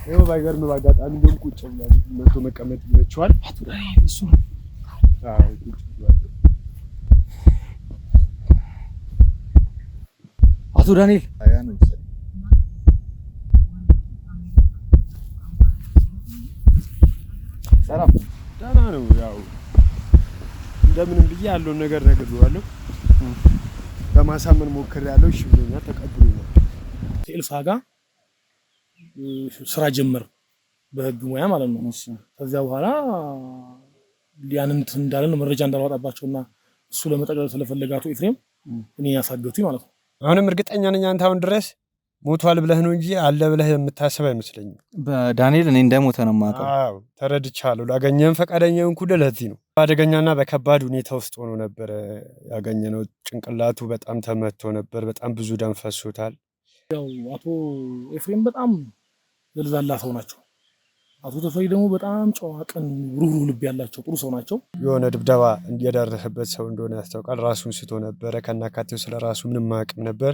ይኸው ባይገርም ባጋጣሚ እንደውም ቁጭ ብሏል መቶ መቀመጥ ይመቸዋል እሱ ቁጭ ብሏል አቶ ዳንኤል ሰላም ደህና ነው ያው እንደምንም ብዬ ያለውን ነገር ነግሬዋለሁ ለማሳመን ሞክሬያለሁ እሺ ብሎኛል ተቀብሎኛል ቴልፋ ጋር ስራ ጀመር በህግ ሙያ ማለት ነው እሺ ከዛ በኋላ ሊያንንት እንዳለ መረጃ እንዳላወጣባቸውና እሱ ለመጠቅለል ስለፈለጋቱ ኤፍሬም እኔ ያሳገቱኝ ማለት ነው አሁንም እርግጠኛ ነኝ አንተ አሁን ድረስ ሞቷል ብለህ ነው እንጂ አለ ብለህ የምታስብ አይመስለኝም በዳንኤል እኔ እንደሞተ ነው የማውቀው አዎ ተረድቻለሁ ላገኘን ፈቃደኛውን ኩደ ለዚህ ነው አደገኛና በከባድ ሁኔታ ውስጥ ሆኖ ነበር ያገኘነው ጭንቅላቱ በጣም ተመቶ ነበር በጣም ብዙ ደም ፈሶታል ያው አቶ ኤፍሬም በጣም ዘልዛላ ሰው ናቸው አቶ ተፈሪ ደግሞ በጣም ጨዋቀን ሩህሩህ ልብ ያላቸው ጥሩ ሰው ናቸው የሆነ ድብደባ እንዲያደረሰበት ሰው እንደሆነ ያስታውቃል ራሱን ስቶ ነበር ከናካቴው ስለራሱ ምንም ማቅም ነበር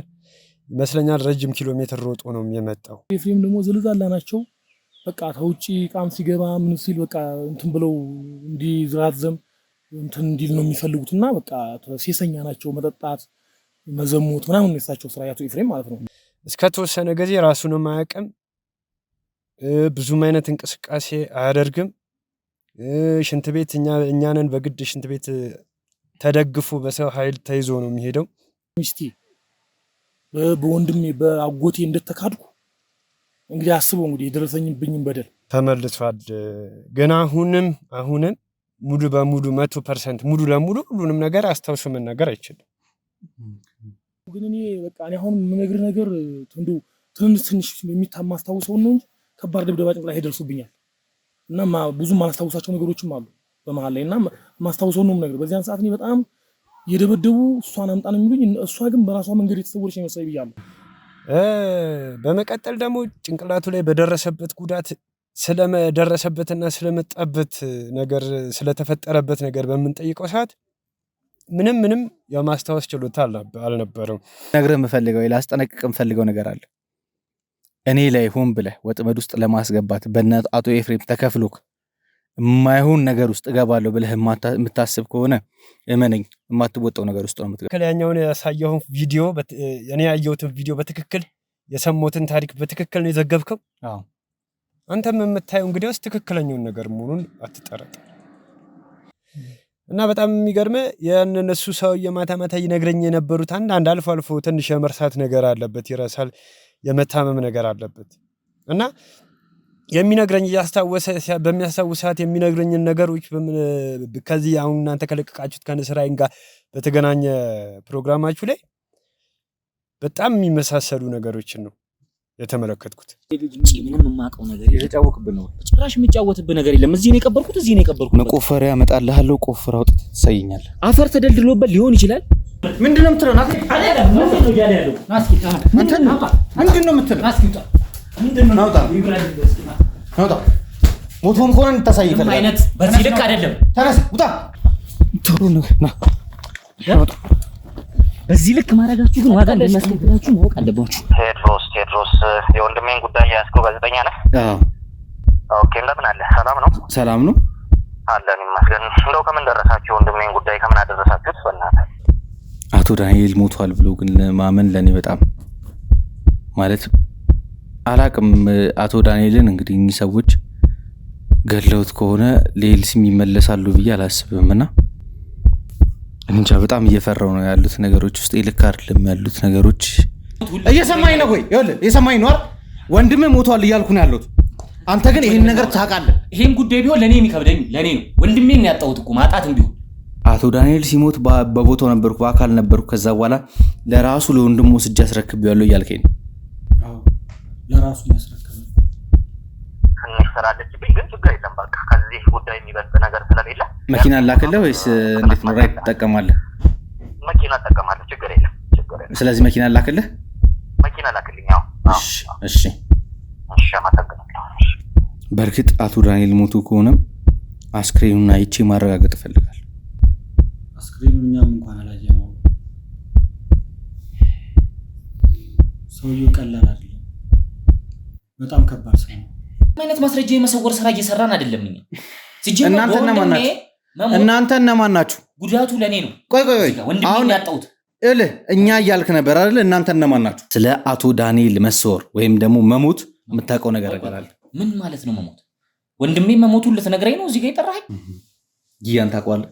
ይመስለኛል ረጅም ኪሎ ሜትር ሮጦ ነው የመጣው ኤፍሬም ደግሞ ዘልዛላ ናቸው በቃ ተውጪ ቃም ሲገባ ምን ሲል በቃ እንትን ብለው እንዲዝራዘም እንትን እንዲል ነው የሚፈልጉትና በቃ ሴሰኛ ናቸው መጠጣት መዘሙት ምናምን ነው ስራ ያቶ ኤፍሬም ማለት ነው እስከ ተወሰነ ጊዜ ራሱን ማያቀም ብዙም አይነት እንቅስቃሴ አያደርግም ሽንት ቤት እኛንን በግድ ሽንት ቤት ተደግፎ በሰው ኃይል ተይዞ ነው የሚሄደው ሚስቲ በወንድሜ በአጎቴ እንደተካድኩ እንግዲህ አስበው እንግዲህ የደረሰኝብኝን በደል ተመልሷል ግን አሁንም ሙሉ በሙሉ 100% ሙሉ ለሙሉ ሁሉንም ነገር አስተውሶ መናገር አይችልም ግን እኔ በቃ እኔ አሁን የምነግርህ ነገር እንደው ትንሽ የሚታማ አስተውሰው ነው እንጂ ከባድ ድብደባ ጭንቅላት ላይ ደርሶብኛል እና ብዙ ማላስታውሳቸው ነገሮችም አሉ በመሃል ላይና ማስታውሰው ነው ነገር በዚያን ሰዓት እኔ በጣም የደበደቡ እሷን አምጣን የሚሉኝ እሷ ግን በራሷ መንገድ የተሰወረች ነው መሰለኝ ብያለሁ በመቀጠል ደግሞ ጭንቅላቱ ላይ በደረሰበት ጉዳት ስለደረሰበትና ስለመጣበት ነገር ስለተፈጠረበት ነገር በመንጠይቀው ሰዓት ምንም የማስታወስ ችሎታ አልነበረም ነግረህ መፈልገው ላስጠነቅቅ መፈልገው ነገር አለ እኔ ላይ ሆን ብለህ ወጥመድ ውስጥ ለማስገባት በእናት አቶ ኤፍሬም ተከፍሎክ የማይሆን ነገር ውስጥ እገባለሁ ብለህ የምታስብ ከሆነ እመነኝ የማትወጣው ነገር ውስጥ ነው የምትገባው ከላኛውን ያሳየው ቪዲዮ እኔ ያየሁትን ቪዲዮ በትክክል የሰሞትን ታሪክ በትክክል ነው የዘገብከው አዎ አንተም የምታየው እንግዲህ ውስጥ ትክክለኛውን ነገር መሆኑን አትጠራጠር እና በጣም የሚገርም የነሱ ሰው የማታ ይነግረኝ የነበሩት አንድ አልፎ ትንሽ የመርሳት ነገር አለበት ይረሳል የመታመም ነገር አለበት እና የሚነግረኝ ያስታወሰ በሚያስታውሳት የሚነግረኝን ነገሮች ከዚህ አሁን እናንተ ከለቀቃችሁት ከነስራይን ጋር በተገናኘ ፕሮግራማችሁ ላይ በጣም የሚመሳሰሉ ነገሮችን ነው የተመለከትኩት ምንም ማቀው ነገር የተጫወክብን ነው ጭራሽ የሚጫወትብህ ነገር የለም እዚህ ነው የቀበርኩት መቆፈሪያ መጣልሃለሁ ቆፍር አውጥተህ ትሰይኛለህ አፈር ተደልድሎበት ሊሆን ይችላል ምንድነው የምትለው አይደለም ምንድነው ያለ ያለው ናስኪ ምንድነው የምትለው ናስኪ ምንድነው ናውጣ ሞቶም ከሆነ እንታሳይ ይፈልጋል አይነት በዚህ ልክ አይደለም ተነስ ውጣ ቶሎ ነው ና በዚህ ልክ ማረጋችሁ ግን ዋጋ እንደሚያስከፍላችሁ ማወቅ አለባችሁ ቴድሮስ የወንድሜን ጉዳይ ያስከው ጋዜጠኛ ነህ አዎ ኦኬ እንደምን አለ ሰላም ነው አለን ይመስገን እንደው ከምን ደረሳችሁ ወንድሜን ጉዳይ ከምን አደረሳችሁት በእናትህ አቶ ዳንኤል ሞቷል ብሎ ግን ማመን ለኔ በጣም ማለት አላቅም አቶ ዳንኤልን እንግዲህ እኚህ ሰዎች ገለውት ከሆነ ሌልስ የሚመለሳሉ ብዬ አላስብምና እንጃ በጣም እየፈራው ነው ያሉት ነገሮች ውስጥ ይልክ አይደለም ያሉት ነገሮች እየሰማኝ ነው ወይ ይኸውልህ እየሰማኝ ነው ወንድሜ ሞቷል እያልኩ ነው ያሉት አንተ ግን ይሄን ነገር ታውቃለህ ይሄን ጉዳይ ቢሆን ለኔ የሚከብደኝ ለኔ ነው ወንድሜን ነው ያጣሁት እኮ ማጣት እንዲሁ አቶ ዳንኤል ሲሞት በቦታው ነበርኩ በአካል ነበርኩ ከዛ በኋላ ለራሱ ለወንድሙ ስጅ አስረክቤዋለሁ እያልከኝ ነው አዎ ለራሱ ያስረክብ እንሰራለች ግን ችግር የለም በቃ ከዚህ ጉዳይ የሚበልጥ ነገር ስለሌለ መኪና ላከለ ወይስ እንዴት ነው ራይት ተጠቀማለህ መኪና ተጠቀማለህ ችግር የለም ስለዚህ መኪና ላከለ መኪና ላከልኝ እሺ አመሰግናለሁ በርግጥ አቶ ዳንኤል ሞቱ ከሆነ አስክሬኑን አይቼ ማረጋገጥ እፈልጋለሁ አስክሬኑን እኛም እንኳን አላየነው ሰውየው ቀላል አይደለም በጣም ከባድ ሰው ነው አይነት ማስረጃ የመሰወር ስራ እየሰራን አይደለም እኛ ሲጀምር እናንተ እነማን ናችሁ ጉዳቱ ለኔ ነው ቆይ ወንድሜን ያጣሁት እኛ እያልክ ነበር አይደል እናንተ እነማን ናችሁ ስለ አቶ ዳንኤል መሰወር ወይም ደግሞ መሞት የምታውቀው ነገር አለ ምን ማለት ነው መሞት ወንድሜ መሞቱን ልትነግረኝ ነው እዚህ ጋር የጠራኸኝ ጊያን ታውቀዋለህ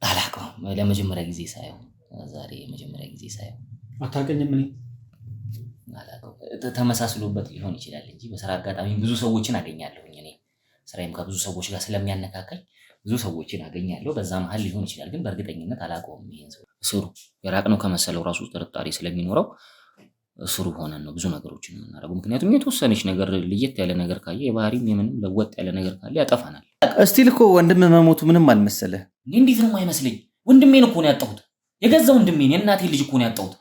አላውቀውም ለመጀመሪያ ጊዜ ሳየው ዛሬ የመጀመሪያ ጊዜ ሳየው አታውቀኝም እኔ አላውቀውም ተመሳስሎበት ሊሆን ይችላል እንጂ በስራ አጋጣሚ ብዙ ሰዎችን አገኛለሁኝ እኔ ስራዬም ከብዙ ሰዎች ጋር ስለሚያነካካኝ ብዙ ሰዎችን አገኛለሁ በዛ መሃል ሊሆን ይችላል ግን በእርግጠኝነት አላውቀውም ይሄን ሰው ስሩ የራቅነው ከመሰለው ራሱ ጥርጣሬ ስለሚኖረው ስሩ ሆነን ነው ብዙ ነገሮችን የምናደርገው ምክንያቱም የተወሰነች ነገር ለየት ያለ ነገር ካየ የባህሪም የምንም ለወጥ ያለ ነገር ካለ ያጠፋናል እስቲል እኮ ወንድም መሞቱ ምንም አልመሰለህ እንዴት ነው የማይመስለኝ ወንድሜን እኮ ነው ያጣሁት የገዛ ወንድሜን የእናቴ ልጅ እኮ ነው ያጣሁት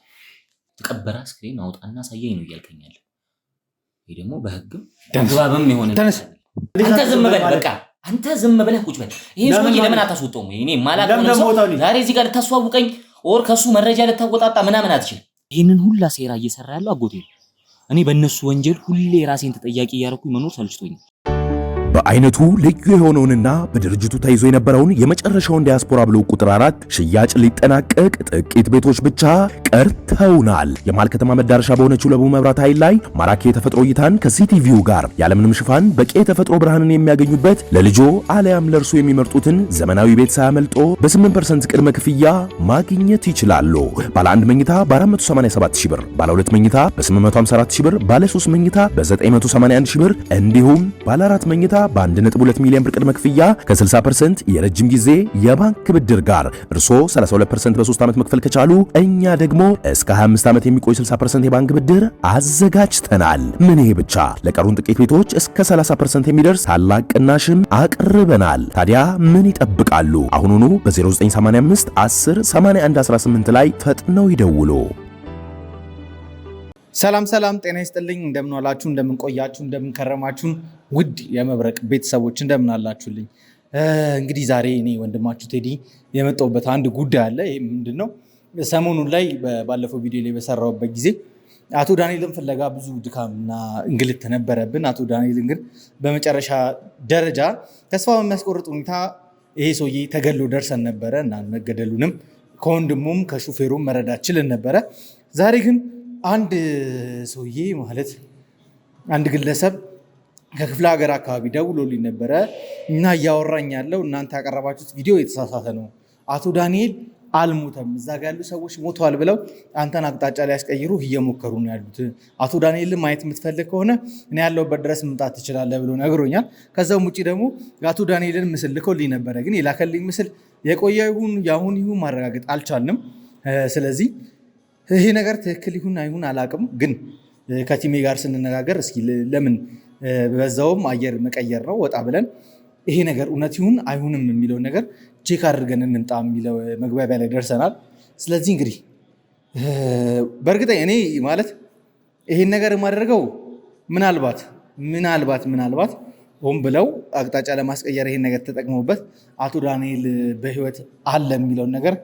ተቀበራ ስክሪን አውጣና ሳየኝ ነው ይልከኛል ይሄ ደግሞ በህግም አግባብም ይሆነ አንተ ዝም በል በቃ አንተ ዝም ብለህ ቁጭ በል ይሄ ሰውዬ ለምን አታስወጣውም እኔ ማላቀም ነው ዛሬ እዚህ ጋር ልታስዋውቀኝ ኦር ከሱ መረጃ ልታወጣጣ ምናምን አትችል ይሄንን ሁላ ሴራ እየሰራ ያለው አጎቴ እኔ በእነሱ ወንጀል ሁሌ ራሴን ተጠያቂ ያረኩኝ መኖር ሰልችቶኝ በአይነቱ ልዩ የሆነውንና በድርጅቱ ተይዞ የነበረውን የመጨረሻውን ዲያስፖራ ብሎክ ቁጥር 4 ሽያጭ ሊጠናቀቅ ጥቂት ቤቶች ብቻ ቀርተውናል። የመሃል ከተማ መዳረሻ በሆነችው ለቡ መብራት ኃይል ላይ ማራኪ የተፈጥሮ እይታን ከሲቲቪው ጋር ያለምንም ሽፋን በቂ የተፈጥሮ ብርሃንን የሚያገኙበት ለልጆ አለያም ለርሱ የሚመርጡትን ዘመናዊ ቤት ሳያመልጦ በ8% ቅድመ ክፍያ ማግኘት ይችላሉ። ባለ 1 መኝታ በ487 ሺህ ብር፣ ባለ 2 መኝታ በ854 ሺህ ብር፣ ባለ 3 መኝታ በ981 ሺህ ብር እንዲሁም ባለ 4 መኝታ በ1.2 ሚሊዮን ብር ቅድመ ክፍያ ከ60% የረጅም ጊዜ የባንክ ብድር ጋር እርሶ 32% በ3 ዓመት መክፈል ከቻሉ እኛ ደግሞ እስከ 25 ዓመት የሚቆይ 60% የባንክ ብድር አዘጋጅተናል። ምን ይሄ ብቻ ለቀሩን ጥቂት ቤቶች እስከ 30% የሚደርስ ታላቅ ቅናሽም አቅርበናል። ታዲያ ምን ይጠብቃሉ? አሁኑኑ በ0985 10 81 18 ላይ ፈጥነው ይደውሉ። ሰላም ጤና ይስጥልኝ እንደምን ዋላችሁ እንደምን ቆያችሁ እንደምን ከረማችሁ ውድ የመብረቅ ቤተሰቦች እንደምን አላችሁልኝ እንግዲህ ዛሬ እኔ ወንድማችሁ ቴዲ የመጣሁበት አንድ ጉዳይ አለ ይሄ ምንድነው ሰሞኑን ላይ ባለፈው ቪዲዮ ላይ በሰራሁበት ጊዜ አቶ ዳንኤልን ፍለጋ ብዙ ድካምና እንግልት ነበረብን አቶ ዳንኤልን ግን በመጨረሻ ደረጃ ተስፋ በሚያስቆርጥ ሁኔታ ይሄ ሰውዬ ተገሎ ደርሰን ነበረ እና መገደሉንም ከወንድሙም ከሹፌሩም መረዳት ችለን ነበረ ዛሬ ግን አንድ ሰውዬ ማለት አንድ ግለሰብ ከክፍለ ሀገር አካባቢ ደውሎልኝ ነበረ እና እያወራኝ ያለው እናንተ ያቀረባችሁት ቪዲዮ የተሳሳተ ነው አቶ ዳንኤል አልሞተም እዛ ጋር ያሉ ሰዎች ሞተዋል ብለው አንተን አቅጣጫ ላይ ያስቀይሩ እየሞከሩ ነው ያሉት አቶ ዳንኤልን ማየት የምትፈልግ ከሆነ እኔ ያለሁበት ድረስ መምጣት ትችላለህ ብሎ ነግሮኛል ከዛም ውጪ ደግሞ የአቶ ዳንኤልን ምስል ልኮልኝ ነበረ ግን የላከልኝ ምስል የቆየ ይሁን ያሁን ይሁን ማረጋገጥ አልቻልንም ስለዚህ ይሄ ነገር ትክክል ይሁን አይሁን አላቅም ግን ከቲሜ ጋር ስንነጋገር እስኪ ለምን በዛውም አየር መቀየር ነው ወጣ ብለን ይሄ ነገር እውነት ይሁን አይሁንም የሚለው ነገር ቼክ አድርገን እንምጣ የሚለው መግባቢያ ላይ ደርሰናል ስለዚህ እንግዲህ በእርግጥ እኔ ማለት ይሄን ነገር የማደርገው ምናልባት ሆን ብለው አቅጣጫ ለማስቀየር ይሄን ነገር ተጠቅመውበት አቶ ዳንኤል በህይወት አለ የሚለውን ነገር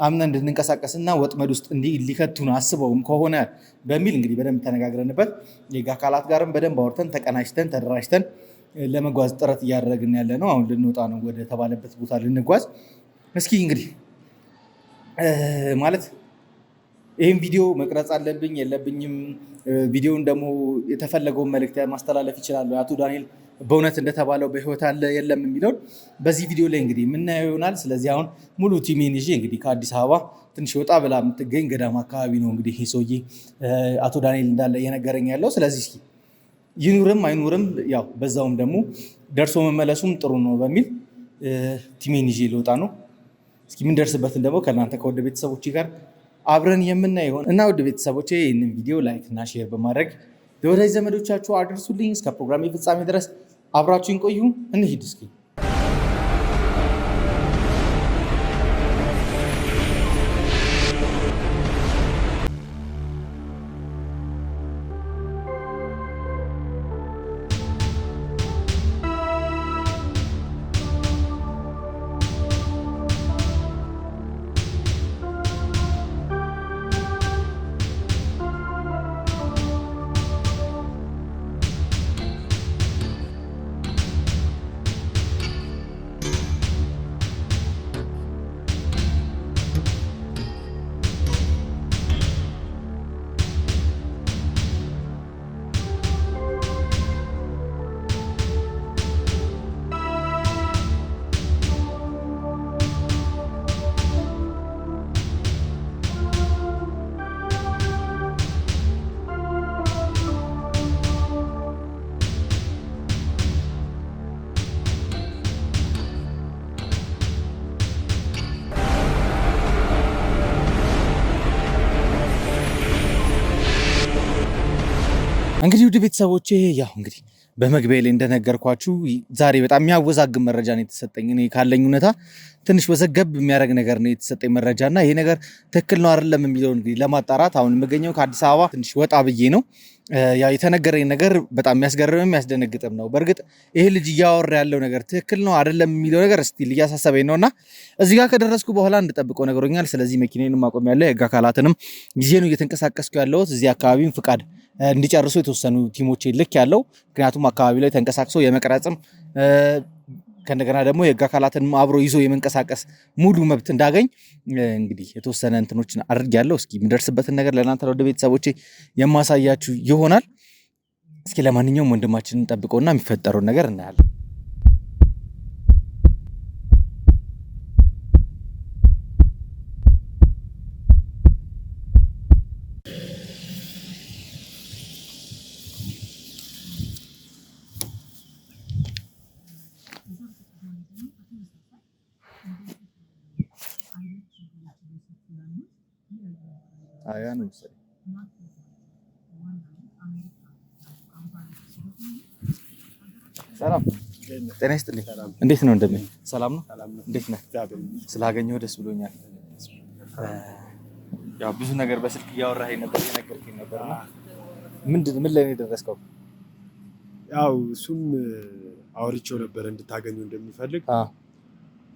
አምነን እንድንንቀሳቀስና ወጥመድ ውስጥ እንዲህ ሊከቱን አስበውም ከሆነ በሚል እንግዲህ በደንብ ተነጋግረንበት የህግ አካላት ጋርም በደንብ አውርተን ተቀናጅተን ተደራጅተን ለመጓዝ ጥረት እያደረግን ያለ ነው አሁን ልንወጣ ነው ወደ ተባለበት ቦታ ልንጓዝ እስኪ እንግዲህ ማለት ይህን ቪዲዮ መቅረጽ አለብኝ የለብኝም ቪዲዮን ደግሞ የተፈለገውን መልእክት ማስተላለፍ ይችላሉ አቶ ዳንኤል በእውነት እንደተባለው በህይወት አለ የለም የሚለውን በዚህ ቪዲዮ ላይ እንግዲህ የምናየው ይሆናል ስለዚህ አሁን ሙሉ ቲሜን ይዤ እንግዲህ ከአዲስ አበባ ትንሽ ወጣ ብላ የምትገኝ ገዳም አካባቢ ነው እንግዲህ ይሄ ሰውዬ አቶ ዳንኤል እንዳለ እየነገረኝ ያለው ስለዚህ እስኪ ይኑርም አይኑርም ያው በዛውም ደግሞ ደርሶ መመለሱም ጥሩ ነው በሚል ቲሜን ይዤ ልወጣ ነው እስኪ ምን ደርስበትን ደግሞ ከእናንተ ከወደ ቤተሰቦቼ ጋር አብረን የምናየው ይሆን እና ወደ ቤተሰቦቼ ይህንን ቪዲዮ ላይክ እና ሼር በማድረግ ለወዳጅ ዘመዶቻችሁ አድርሱልኝ እስከ ፕሮግራም ፍጻሜ ድረስ አብራችሁን ቆዩ እንሂድ እስኪ እንግዲህ ውድ ቤተሰቦቼ ያው እንግዲህ በመግቢያ ላይ እንደነገርኳችሁ ዛሬ በጣም የሚያወዛግብ መረጃ ነው የተሰጠኝ። እኔ ካለኝ እውነታ ትንሽ ወዘገብ የሚያደርግ ነገር ነው የተሰጠኝ መረጃና ይሄ ነገር ትክክል ነው አይደለም የሚለው እንግዲህ ለማጣራት አሁን የምገኘው ከአዲስ አበባ ትንሽ ወጣ ብዬ ነው። ያው የተነገረኝ ነገር በጣም የሚያስገርምም የሚያስደነግጥም ነው። በእርግጥ ይሄ ልጅ እያወራ ያለው ነገር ትክክል ነው አይደለም የሚለው ነገር ስቲል እያሳሰበኝ ነውና እዚህ ጋር ከደረስኩ በኋላ እንድጠብቀው ነግሮኛል። ስለዚህ መኪናዬንም አቆሚያለሁ። የህግ አካላትንም ጊዜ ነው እየተንቀሳቀስኩ ያለሁት። እዚህ አካባቢም ፍቃድ እንዲጨርሱ የተወሰኑ ቲሞች ልክ ያለው ምክንያቱም አካባቢ ላይ ተንቀሳቅሶ የመቅረጽም ከእንደገና ደግሞ የህግ አካላትን አብሮ ይዞ የመንቀሳቀስ ሙሉ መብት እንዳገኝ እንግዲህ የተወሰነ እንትኖችን አድርጌያለሁ። እስኪ የሚደርስበትን ነገር ለእናንተ ወደ ቤተሰቦቼ የማሳያችሁ ይሆናል። እስኪ ለማንኛውም ወንድማችንን እንጠብቀውና የሚፈጠረውን ነገር እናያለን። ሰላም ጤና ይስጥልኝ። እንዴት ነው እንደምን? ሰላም ነው? እንዴት ነህ? ስላገኘሁ ደስ ብሎኛል። ያው ብዙ ነገር በስልክ እያወራኸኝ ነበር የነገርከኝ ነበርና ምን ላይ ነው የደረስከው? ያው እሱም አውርቼው ነበር እንድታገኘው እንደሚፈልግ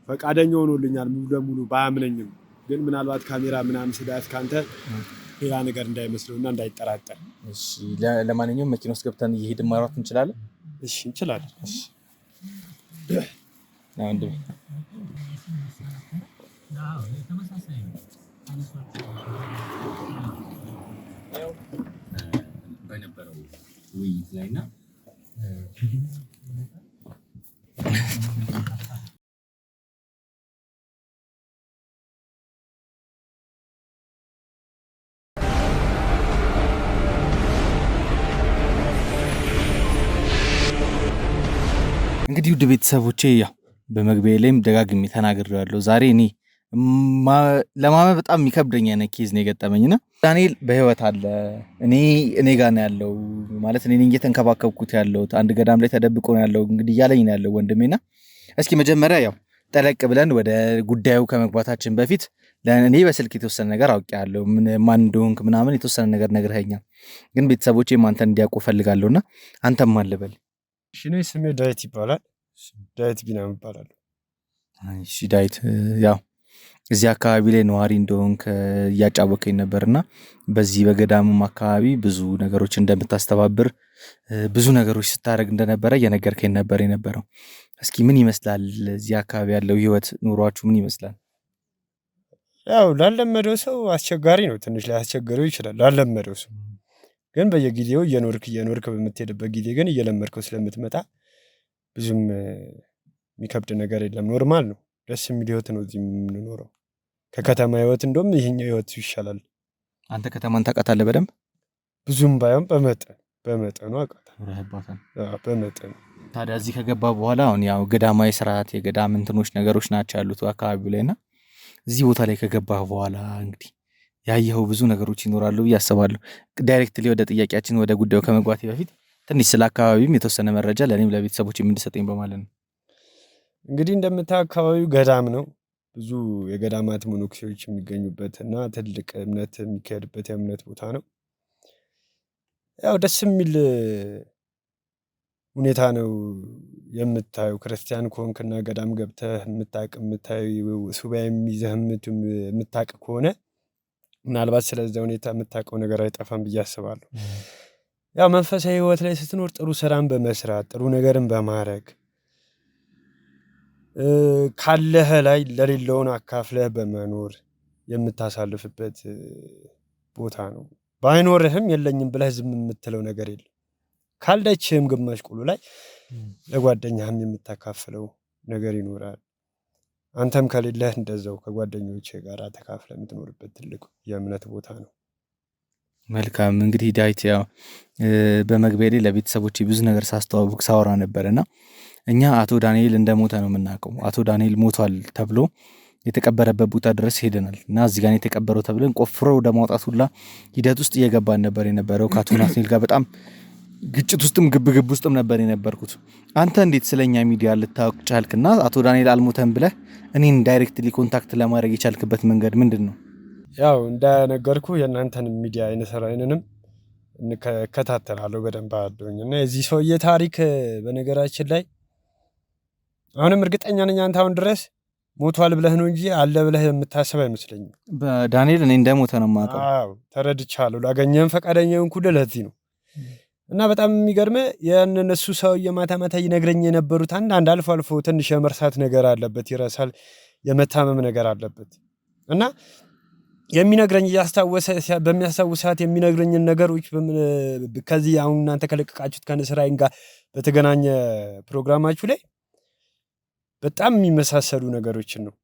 ፈቃደኛ ሆኖልኛል። ሙሉ ለሙሉ ባያምነኝም ግን ምናልባት ካሜራ ምናምን ስዳት ካንተ ሌላ ነገር እንዳይመስለውና እንዳይጠራጠር። እሺ ለማንኛውም መኪና ውስጥ ገብተን እየሄድን ማውራት እንችላለን? እሺ እንችላለን። እሺ አንዴ በነበረው ውይይት ላይና እንግዲህ ውድ ቤተሰቦቼ ያው በመግቢያ ላይም ደጋግሜ ተናግሬያለሁ። ዛሬ እኔ ለማመን በጣም የሚከብደኝ አይነት ኬዝ ነው የገጠመኝና ዳንኤል በህይወት አለ። እኔ ጋር ነው ያለው ማለት እኔ እየተንከባከብኩት ያለሁት አንድ ገዳም ላይ ተደብቆ ነው ያለው እንግዲህ እያለኝ ነው ያለው ወንድሜና እስኪ መጀመሪያ ያው ጠለቅ ብለን ወደ ጉዳዩ ከመግባታችን በፊት ለእኔ በስልክ የተወሰነ ነገር አውቄያለሁ። ማን እንደሆንክ ምናምን የተወሰነ ነገር ነግረኸኛል። ግን ቤተሰቦቼም አንተን እንዲያውቁ ፈልጋለሁና አንተም ማን ልበል? እሺ እኔ ስሜ ዳዊት ይባላል። ዳዊት ቢናም ይባላል። እሺ ዳዊት ያው እዚህ አካባቢ ላይ ነዋሪ እንደሆንክ እያጫወከኝ ነበርና በዚህ በገዳሙም አካባቢ ብዙ ነገሮች እንደምታስተባብር ብዙ ነገሮች ስታደርግ እንደነበረ እየነገርከኝ ነበር የነበረው። እስኪ ምን ይመስላል እዚህ አካባቢ ያለው ህይወት ኑሯችሁ ምን ይመስላል? ያው ላለመደው ሰው አስቸጋሪ ነው። ትንሽ ላይ አስቸጋሪው ይችላል ላለመደው ሰው ግን በየጊዜው እየኖርክ በምትሄድበት ጊዜ ግን እየለመድከው ስለምትመጣ ብዙም የሚከብድ ነገር የለም። ኖርማል ነው። ደስ የሚል ህይወት ነው እዚህ የምንኖረው ከከተማ ህይወት። እንደውም ይሄኛው ህይወት ይሻላል። አንተ ከተማን ታውቃታለህ በደንብ? ብዙም ባይሆን በመጠኑ አውቃታለሁ። በመጠኑ ታዲያ እዚህ ከገባ በኋላ አሁን ያው ገዳማዊ ስርዓት የገዳም እንትኖች ነገሮች ናቸው ያሉት አካባቢው ላይና እዚህ ቦታ ላይ ከገባ በኋላ እንግዲህ ያየኸው ብዙ ነገሮች ይኖራሉ ብዬ አስባለሁ። ዳይሬክትሊ ወደ ጥያቄያችን ወደ ጉዳዩ ከመግባቴ በፊት ትንሽ ስለ አካባቢውም የተወሰነ መረጃ ለእኔም ለቤተሰቦች የምንሰጠኝ በማለት ነው። እንግዲህ እንደምታየው አካባቢው ገዳም ነው። ብዙ የገዳማት መነኩሴዎች የሚገኙበት እና ትልቅ እምነት የሚካሄድበት የእምነት ቦታ ነው። ያው ደስ የሚል ሁኔታ ነው የምታየው። ክርስቲያን ከሆንክና ገዳም ገብተህ የምታየው ሱባኤ ይዘህ የምታውቅ ከሆነ ምናልባት ስለዚህ ሁኔታ የምታውቀው ነገር አይጠፋም ብዬ አስባለሁ። ያው መንፈሳዊ ህይወት ላይ ስትኖር ጥሩ ስራን በመስራት ጥሩ ነገርን በማድረግ ካለህ ላይ ለሌለውን አካፍለህ በመኖር የምታሳልፍበት ቦታ ነው። ባይኖርህም የለኝም ብለህ ዝም የምትለው ነገር የለም። ካልደችህም ግማሽ ቁሉ ላይ ለጓደኛህም የምታካፍለው ነገር ይኖራል። አንተም ከሌለህ እንደዛው ከጓደኞችህ ጋር ተካፍለህ የምትኖርበት ትልቅ የእምነት ቦታ ነው። መልካም እንግዲህ ዳዊት ያው በመግቢያ ላይ ለቤተሰቦቼ ብዙ ነገር ሳስተዋውቅ ሳወራ ነበርና እኛ አቶ ዳንኤል እንደሞተ ነው የምናውቀው። አቶ ዳንኤል ሞቷል ተብሎ የተቀበረበት ቦታ ድረስ ሄደናል እና እዚህ ጋር የተቀበረው ተብለን ቆፍሮ ወደ ማውጣት ሁላ ሂደት ውስጥ እየገባን ነበር የነበረው። ከአቶ ናትናኤል ጋር በጣም ግጭት ውስጥም ግብ ውስጥም ነበር የነበርኩት። አንተ እንዴት ስለኛ ሚዲያ ልታውቅ ቻልክና አቶ ዳንኤል አልሞተም ብለህ እኔን ዳይሬክትሊ ኮንታክት ለማድረግ የቻልክበት መንገድ ምንድን ነው? ያው እንደነገርኩ የእናንተን ሚዲያ አይነሰራይንንም እከታተላለሁ በደንብ አለኝ እና የዚህ ሰውዬ ታሪክ በነገራችን ላይ አሁንም እርግጠኛ ነኝ አንተ አሁን ድረስ ሞቷል ብለህ ነው እንጂ አለ ብለህ የምታስብ አይመስለኝም። በዳንኤል እኔ እንደሞተ ነው የማውቀው። አዎ ተረድቻለሁ። ላገኘህም ፈቃደኛ ሆንኩ ለዚህ ነው። እና በጣም የሚገርምህ የእነሱ ሰውዬ ማታ ማታ ይነግረኝ የነበሩት አንድ አልፎ አልፎ ትንሽ የመርሳት ነገር አለበት፣ ይረሳል፣ የመታመም ነገር አለበት እና የሚነግረኝ እያስታወሰ በሚያስታውስ ሰዓት የሚነግረኝን ነገሮች ከዚህ አሁን እናንተ ከለቀቃችሁት ከንስራይን ጋር በተገናኘ ፕሮግራማችሁ ላይ በጣም የሚመሳሰሉ ነገሮችን ነው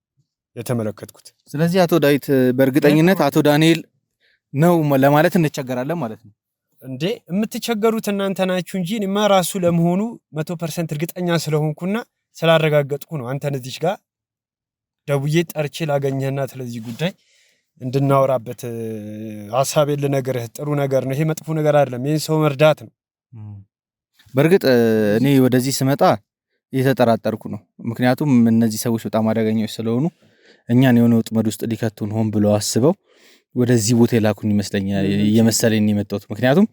የተመለከትኩት። ስለዚህ አቶ ዳዊት በእርግጠኝነት አቶ ዳንኤል ነው ለማለት እንቸገራለን ማለት ነው። እንዴ የምትቸገሩት እናንተ ናችሁ እንጂ እኔማ ራሱ ለመሆኑ 100% እርግጠኛ ስለሆንኩና ስላረጋገጥኩ ነው አንተን እዚህ ጋር ደውዬ ጠርቼ ላገኘህና ስለዚህ ጉዳይ እንድናወራበት ሐሳቤን ልነግርህ። ጥሩ ነገር ነው ይሄ፣ መጥፎ ነገር አይደለም። ይሄን ሰው መርዳት ነው። በእርግጥ እኔ ወደዚህ ስመጣ እየተጠራጠርኩ ነው። ምክንያቱም እነዚህ ሰዎች በጣም አደገኞች ስለሆኑ እኛን የሆነ ወጥመድ ውስጥ ሊከቱን ሆን ብለው አስበው ወደዚህ ቦታ የላኩን ይመስለኛል እየመሰለኝ የመጣሁት። ምክንያቱም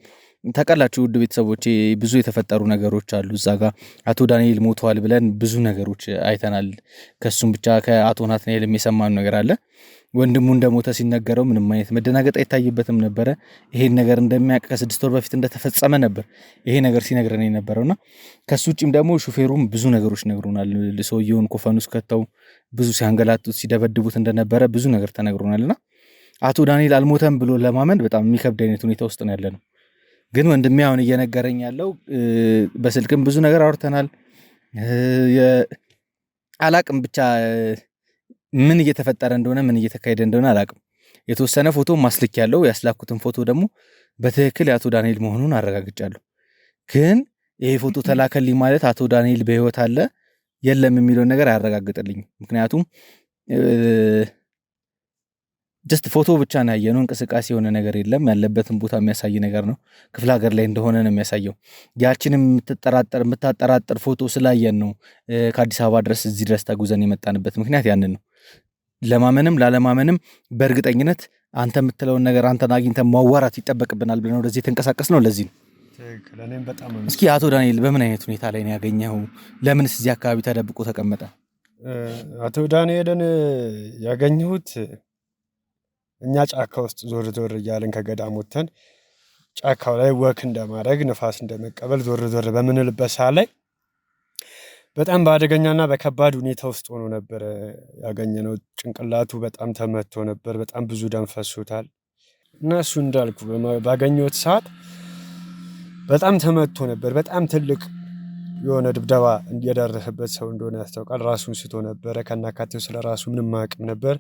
ታውቃላችሁ ውድ ቤተሰቦቼ ብዙ የተፈጠሩ ነገሮች አሉ። እዛ ጋር አቶ ዳንኤል ሞተዋል ብለን ብዙ ነገሮች አይተናል። ከሱም ብቻ ከአቶ ናትናኤል የሰማነው ነገር አለ። ወንድሙ እንደሞተ ሲነገረው ምንም አይነት መደናገጥ አይታይበትም ነበረ። ይሄን ነገር እንደሚያውቅ ከ6 ወር በፊት እንደተፈጸመ ነበር ይሄ ነገር ሲነግረን የነበረውና ከሱ ውጪም ደግሞ ሹፌሩም ብዙ ነገሮች ነግሮናል። ሰውየውን ኮፈን ውስጥ ከተው ብዙ ሲያንገላቱት ሲደበድቡት እንደነበረ ብዙ ነገር ተነግሮናልና አቶ ዳንኤል አልሞተም ብሎ ለማመን በጣም የሚከብድ አይነት ሁኔታ ውስጥ ነው ያለነው። ግን ወንድሜ አሁን እየነገረኝ ያለው በስልክም ብዙ ነገር አውርተናል። አላቅም ብቻ ምን እየተፈጠረ እንደሆነ ምን እየተካሄደ እንደሆነ አላቅም። የተወሰነ ፎቶ ማስልክ ያለው ያስላኩትን ፎቶ ደግሞ በትክክል የአቶ ዳንኤል መሆኑን አረጋግጫለሁ። ግን ይሄ ፎቶ ተላከልኝ ማለት አቶ ዳንኤል በህይወት አለ የለም የሚለውን ነገር አያረጋግጥልኝም። ምክንያቱም ጀስት ፎቶ ብቻ ነው ያየነው፣ እንቅስቃሴ የሆነ ነገር የለም። ያለበትን ቦታ የሚያሳይ ነገር ነው። ክፍለ ሀገር ላይ እንደሆነ ነው የሚያሳየው። ያችንም የምታጠራጥር ፎቶ ስላየን ነው ከአዲስ አበባ ድረስ እዚህ ድረስ ተጉዘን የመጣንበት ምክንያት ያንን ነው። ለማመንም ላለማመንም በእርግጠኝነት አንተ የምትለውን ነገር አንተን አግኝተን ማዋራት ይጠበቅብናል ብለን ወደዚህ የተንቀሳቀስ ነው። ለዚህ ነው። እስኪ አቶ ዳንኤል በምን አይነት ሁኔታ ላይ ነው ያገኘኸው? ለምንስ እዚህ አካባቢ ተደብቆ ተቀመጠ? አቶ ዳንኤልን ያገኘሁት እኛ ጫካ ውስጥ ዞር ዞር እያልን ከገዳም ወጥተን ጫካው ላይ ወክ እንደማድረግ ንፋስ እንደመቀበል ዞር ዞር በምንልበት ሰዓት ላይ በጣም በአደገኛና በከባድ ሁኔታ ውስጥ ሆኖ ነበር ያገኘነው። ጭንቅላቱ በጣም ተመቶ ነበር። በጣም ብዙ ደም ፈሶታል እና እሱ እንዳልኩ ባገኘሁት ሰዓት በጣም ተመቶ ነበር። በጣም ትልቅ የሆነ ድብደባ የደረሰበት ሰው እንደሆነ ያስታውቃል። ራሱን ስቶ ነበረ። ከናካቴው ስለ ራሱ ምንም አያውቅም ነበር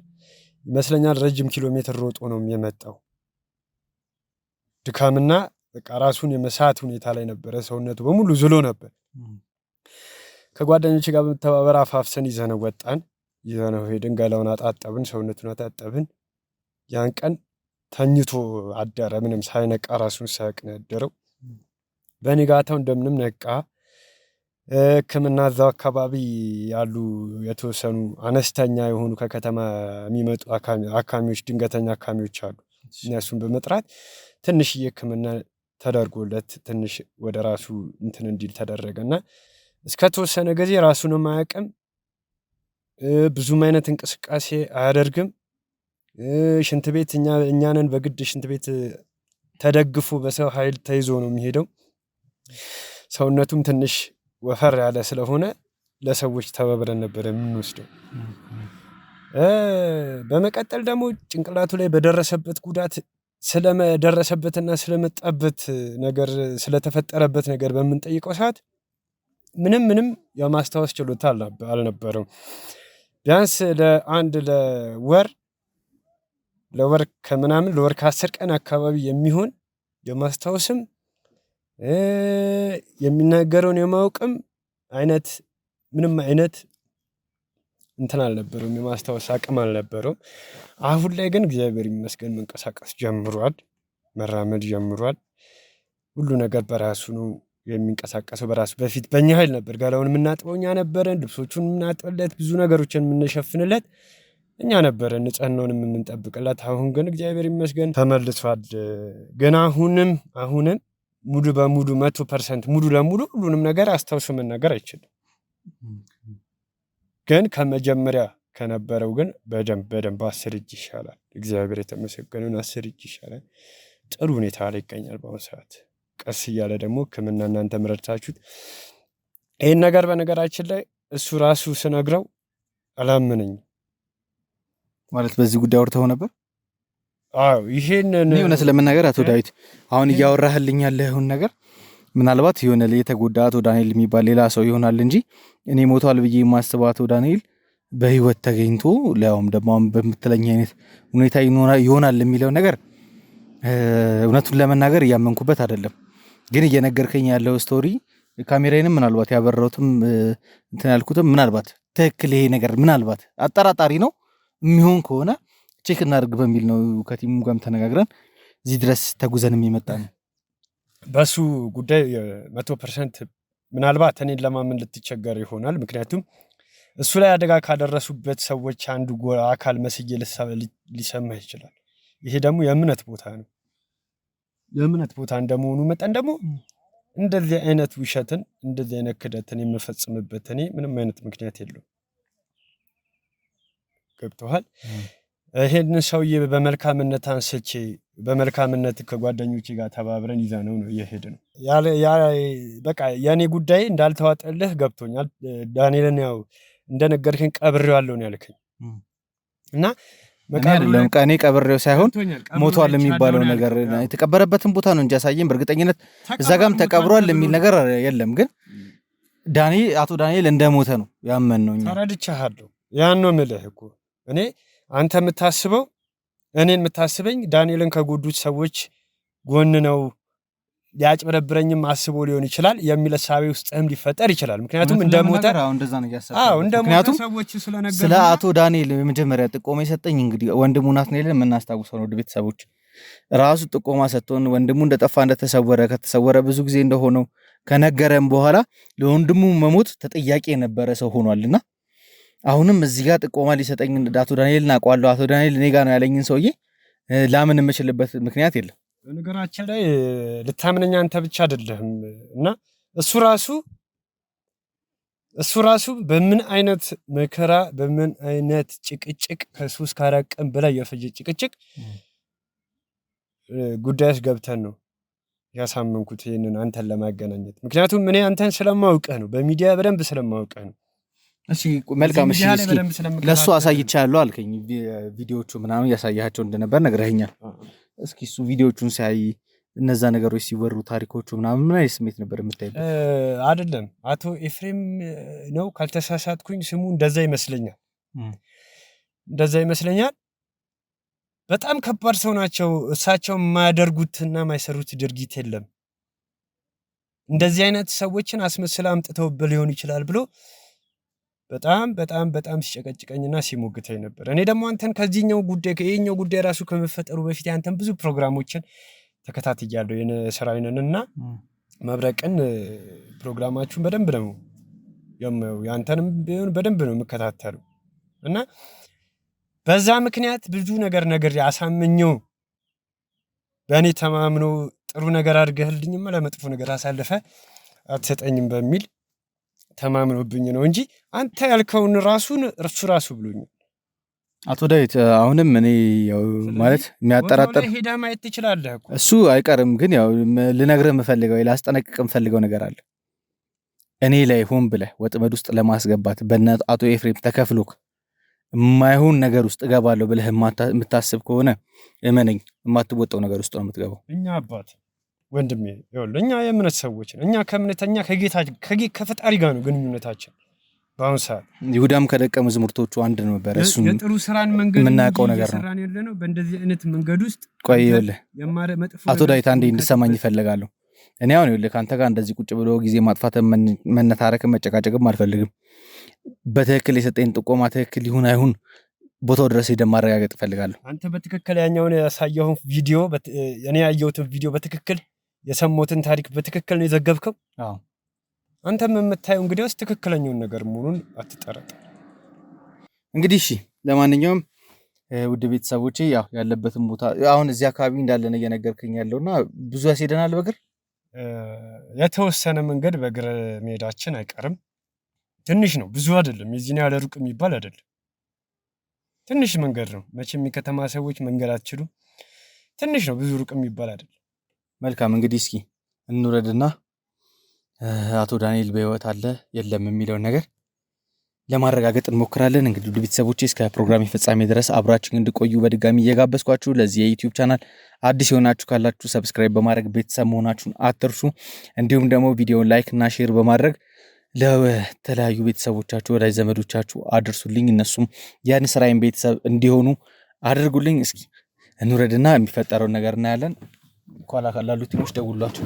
ይመስለኛል። ረጅም ኪሎ ሜትር ሮጦ ነው የመጣው። ድካምና በቃ ራሱን የመሳት ሁኔታ ላይ ነበረ። ሰውነቱ በሙሉ ዝሎ ነበር። ከጓደኞች ጋር በመተባበር አፋፍሰን ይዘነው ወጣን። ይዘነው ሄድን። ገላውን አጣጠብን፣ ሰውነቱን አጣጠብን። ያን ቀን ተኝቶ አደረ። ምንም ሳይነቃ ራሱን ሳያውቅ ነው ያደረው። በንጋታው እንደምንም ነቃ። ሕክምና እዛው አካባቢ ያሉ የተወሰኑ አነስተኛ የሆኑ ከከተማ የሚመጡ አካሚዎች፣ ድንገተኛ አካሚዎች አሉ። እነሱን በመጥራት ትንሽዬ ሕክምና ተደርጎለት ትንሽ ወደ ራሱ እንትን እንዲል ተደረገና እስከ ተወሰነ ጊዜ ራሱንም አያውቅም። ብዙም አይነት እንቅስቃሴ አያደርግም። ሽንት ቤት እኛንን በግድ ሽንት ቤት ተደግፎ በሰው ኃይል ተይዞ ነው የሚሄደው። ሰውነቱም ትንሽ ወፈር ያለ ስለሆነ ለሰዎች ተባብረን ነበር የምንወስደው። በመቀጠል ደግሞ ጭንቅላቱ ላይ በደረሰበት ጉዳት ስለደረሰበትና ስለመጣበት ነገር ስለተፈጠረበት ነገር በምንጠይቀው ሰዓት ምንም የማስታወስ ችሎታ አልነበረውም። ቢያንስ ለወር ከ10 ቀን አካባቢ የሚሆን የማስታወስም የሚናገረውን የማውቅም አይነት ምንም አይነት እንትን አልነበረውም። የማስታወስ አቅም አልነበረውም። አሁን ላይ ግን እግዚአብሔር ይመስገን መንቀሳቀስ ጀምሯል፣ መራመድ ጀምሯል። ሁሉ ነገር በራሱ ነው የሚንቀሳቀሰው በራሱ። በፊት በእኛ ኃይል ነበር ገላውን የምናጥበው እኛ ነበረን፣ ልብሶቹን የምናጥብለት፣ ብዙ ነገሮችን የምንሸፍንለት እኛ ነበረን፣ ንጽህናውንም የምንጠብቅለት። አሁን ግን እግዚአብሔር ይመስገን ተመልሷል። ግን አሁንም ሙሉ በሙሉ 100% ሙሉ ለሙሉ ሁሉንም ነገር አስታውሶ መናገር አይችልም። ግን ከመጀመሪያ ከነበረው ግን በደንብ 10 እጅ ይሻላል። እግዚአብሔር የተመሰገነውን 10 እጅ ይሻላል። ጥሩ ሁኔታ ላይ ይገኛል በአሁኑ ሰዓት። ቀስ እያለ ደግሞ ሕክምና እናንተ ምረድታችሁት ይህን ነገር በነገራችን ላይ እሱ ራሱ ስነግረው አላመነኝም። ማለት በዚህ ጉዳይ አውርተው ነበር? አዎ ይሄንን እውነት ለመናገር አቶ ዳዊት አሁን እያወራህልኝ ያለውን ነገር ምናልባት የሆነ የተጎዳ አቶ ዳንኤል የሚባል ሌላ ሰው ይሆናል እንጂ እኔ ሞቷል ብዬ የማስበው አቶ ዳንኤል በህይወት ተገኝቶ ለያውም ደግሞ በምትለኝ አይነት ሁኔታ ይሆናል የሚለው ነገር እውነቱን ለመናገር እያመንኩበት አይደለም። ግን እየነገርከኝ ያለው ስቶሪ ካሜራዬንም ምናልባት ያበራሁትም እንትን ያልኩትም ምናልባት ትክክል ይሄ ነገር ምናልባት አጠራጣሪ ነው የሚሆን ከሆነ ቼክ እናድርግ በሚል ነው ከቲሙ ጋርም ተነጋግረን እዚህ ድረስ ተጉዘንም የመጣ ነው። በሱ ጉዳይ 100% ምናልባት እኔን ለማመን ልትቸገር ይሆናል። ምክንያቱም እሱ ላይ አደጋ ካደረሱበት ሰዎች አንዱ አካል መስዬ ሊሰማህ ይችላል። ይሄ ደግሞ የእምነት ቦታ ነው። የእምነት ቦታ እንደመሆኑ መጠን ደግሞ እንደዚህ አይነት ውሸትን እንደዚህ አይነት ክደትን የምፈጽምበት እኔ ምንም አይነት ምክንያት የለውም። ገብቶሃል? ይሄን ሰውዬ በመልካምነት አንስቼ በመልካምነት ከጓደኞቼ ጋር ተባብረን ይዘነው ነው የሄድነው። በቃ የኔ ጉዳይ እንዳልተዋጠልህ ገብቶኛል። ዳንኤልን ያው እንደነገርክኝ ቀብሬዋለሁ ነው ያልከኝ እና እኔ ቀብሬው ሳይሆን ሞቷል የሚባለው ነገር የተቀበረበትን ቦታ ነው እንጂ ያሳየን በእርግጠኝነት እዛ ጋም ተቀብሯል የሚል ነገር የለም። ግን አቶ ዳንኤል እንደሞተ ነው ያመን ነው። ተረድቻለሁ። ያን ነው የምልህ እኮ እኔ አንተ የምታስበው እኔን የምታስበኝ ዳንኤልን ከጎዱት ሰዎች ጎን ነው ሊያጭበረብረኝም አስቦ ሊሆን ይችላል የሚል እሳቤ ውስጥም ሊፈጠር ይችላል። ምክንያቱም እንደሞተ እንደዛ ነው ያሰብኩት። ምክንያቱም ስለ አቶ ዳንኤል የመጀመሪያ ጥቆማ የሰጠኝ እንግዲህ ወንድሙ ናትናኤልን የምናስታውሰው ነው። ቤተሰቦች ራሱ ጥቆማ ሰጥቶን ወንድሙ እንደጠፋ ከተሰወረ ብዙ ጊዜ እንደሆነው ከነገረን በኋላ ለወንድሙ መሞት ተጠያቂ የነበረ ሰው ሆኗልና አሁንም እዚህ ጋር ጥቆማ ሊሰጠኝ አቶ ዳንኤልን አውቀዋለሁ አቶ ዳንኤል እኔ ጋር ነው ያለኝን ሰውዬ ላምን የምችልበት ምክንያት የለም። በነገራችን ላይ ልታምነኛ አንተ ብቻ አይደለህም እና እሱ ራሱ በምን አይነት መከራ በምን አይነት ጭቅጭቅ ከ3 ከ4 ቀን በላይ የፈጀ ጭቅጭቅ ጉዳይስ ገብተን ነው ያሳመንኩት ይሄንን አንተን ለማገናኘት። ምክንያቱም እኔ አንተን ስለማውቀህ ነው፣ በሚዲያ በደንብ ስለማውቀህ ነው። እሺ መልካም። እሺ እስኪ ለሱ አሳይቻለሁ አልከኝ፣ ቪዲዮቹ ምናምን ያሳያቸው እንደነበር ነግረኸኛል። እስኪ እሱ ቪዲዮቹን ሳይ እነዛ ነገሮች ሲወሩ ታሪኮቹ ምናምን ምን አይነት ስሜት ነበር የምታይበት? አይደለም አቶ ኤፍሬም ነው ካልተሳሳትኩኝ ስሙ፣ እንደዛ ይመስለኛል። በጣም ከባድ ሰው ናቸው። እሳቸው የማያደርጉትና የማይሰሩት ድርጊት የለም። እንደዚህ አይነት ሰዎችን አስመስላ አምጥተውብህ ሊሆን ይችላል ብሎ በጣም ሲጨቀጭቀኝና ሲሞግተኝ ነበር። እኔ ደግሞ አንተን ከዚህኛው ጉዳይ ራሱ ከመፈጠሩ በፊት አንተን ብዙ ፕሮግራሞችን ተከታትያለሁ። የስራዬንና መብረቅን ፕሮግራማችሁን በደንብ ነው የማየው፣ ያንተንም ቢሆን በደንብ ነው የምከታተለው እና በዛ ምክንያት ብዙ ነገር አሳምኘው በእኔ ተማምኖ ጥሩ ነገር አድርገህልኝማ ለመጥፎ ነገር አሳልፈ አትሰጠኝም በሚል ተማምኖብኝ ነው እንጂ አንተ ያልከውን እርሱ ብሎኛል። አቶ ዳዊት አሁንም እኔ ያው ማለት የሚያጠራጥር ሄዳ ማየት ትችላለህ እኮ እሱ አይቀርም። ግን ያው ልነግርህ የምፈልገው ላስጠነቅቅ የምፈልገው ነገር አለ። እኔ ላይ ሆን ብለህ ወጥመድ ውስጥ ለማስገባት በእነ አቶ ኤፍሬም ተከፍሎክ የማይሆን ነገር ውስጥ እገባለሁ ብለህ የምታስብ ከሆነ እመነኝ፣ የማትወጣው ነገር ውስጥ ነው የምትገባው። እኛ አባት ወንድሜ ይኸውልህ፣ እኛ የእምነት ሰዎች ነን። እኛ ከእምነተኛ ከፈጣሪ ጋር ነው ግንኙነታችን። በአሁኑ ሰዓት ይሁዳም ከደቀ መዛሙርቶቹ አንድ ነበር። እሱ የጥሩ ስራን መንገድ የምናውቀው ነገር ነው። ስራን ያለ ነው። በእንደዚህ አይነት መንገድ ውስጥ ቆይ ይኸውልህ አቶ ዳዊት አንዴ እንድሰማኝ ይፈልጋለሁ። እኔ አሁን ይኸውልህ ከአንተ ጋር እንደዚህ ቁጭ ብሎ ጊዜ ማጥፋት መነታረክም መጨቃጨቅም አልፈልግም። በትክክል የሰጠኝ ጥቆማ ትክክል ይሁን አይሁን ቦታው ድረስ ሄደን ማረጋገጥ እፈልጋለሁ። አንተ በትክክል ያኛውን ያሳየውን ቪዲዮ እኔ ያየሁትን ቪዲዮ በትክክል የሰሞትን ታሪክ በትክክል ነው የዘገብከው? አዎ። አንተም የምታየው እንግዲያውስ ትክክለኛውን ነገር መሆኑን አትጠራጠር። እንግዲህ እሺ፣ ለማንኛውም ውድ ቤተሰቦቼ ያው ያለበትን ቦታ አሁን እዚህ አካባቢ እንዳለን እየነገርከኝ ያለውና ብዙ ያስሄደናል በእግር የተወሰነ መንገድ በእግር መሄዳችን አይቀርም። ትንሽ ነው፣ ብዙ አይደለም። የዚህን ያለ ሩቅ የሚባል አይደለም። ትንሽ መንገድ ነው። መቼም የከተማ ሰዎች መንገድ አትችሉም። ትንሽ ነው፣ ብዙ ሩቅ የሚባል አይደለም። መልካም እንግዲህ እስኪ እንውረድና አቶ ዳንኤል በህይወት አለ የለም የሚለውን ነገር ለማረጋገጥ እንሞክራለን። እንግዲህ ውድ ቤተሰቦቼ እስከ ፕሮግራም ፍጻሜ ድረስ አብራችሁን እንድቆዩ በድጋሚ እየጋበዝኳችሁ፣ ለዚህ የዩቲዩብ ቻናል አዲስ የሆናችሁ ካላችሁ ሰብስክራይብ በማድረግ ቤተሰብ መሆናችሁን አትርሱ። እንዲሁም ደግሞ ቪዲዮውን ላይክ እና ሼር በማድረግ ለተለያዩ ቤተሰቦቻችሁ ወዳጅ ዘመዶቻችሁ አድርሱልኝ። እነሱም ያን ስራዬን ቤተሰብ እንዲሆኑ አድርጉልኝ። እስኪ እንውረድና የሚፈጠረውን ነገር እናያለን። ኋላ ላሉት ቲሞች ደውሏቸው።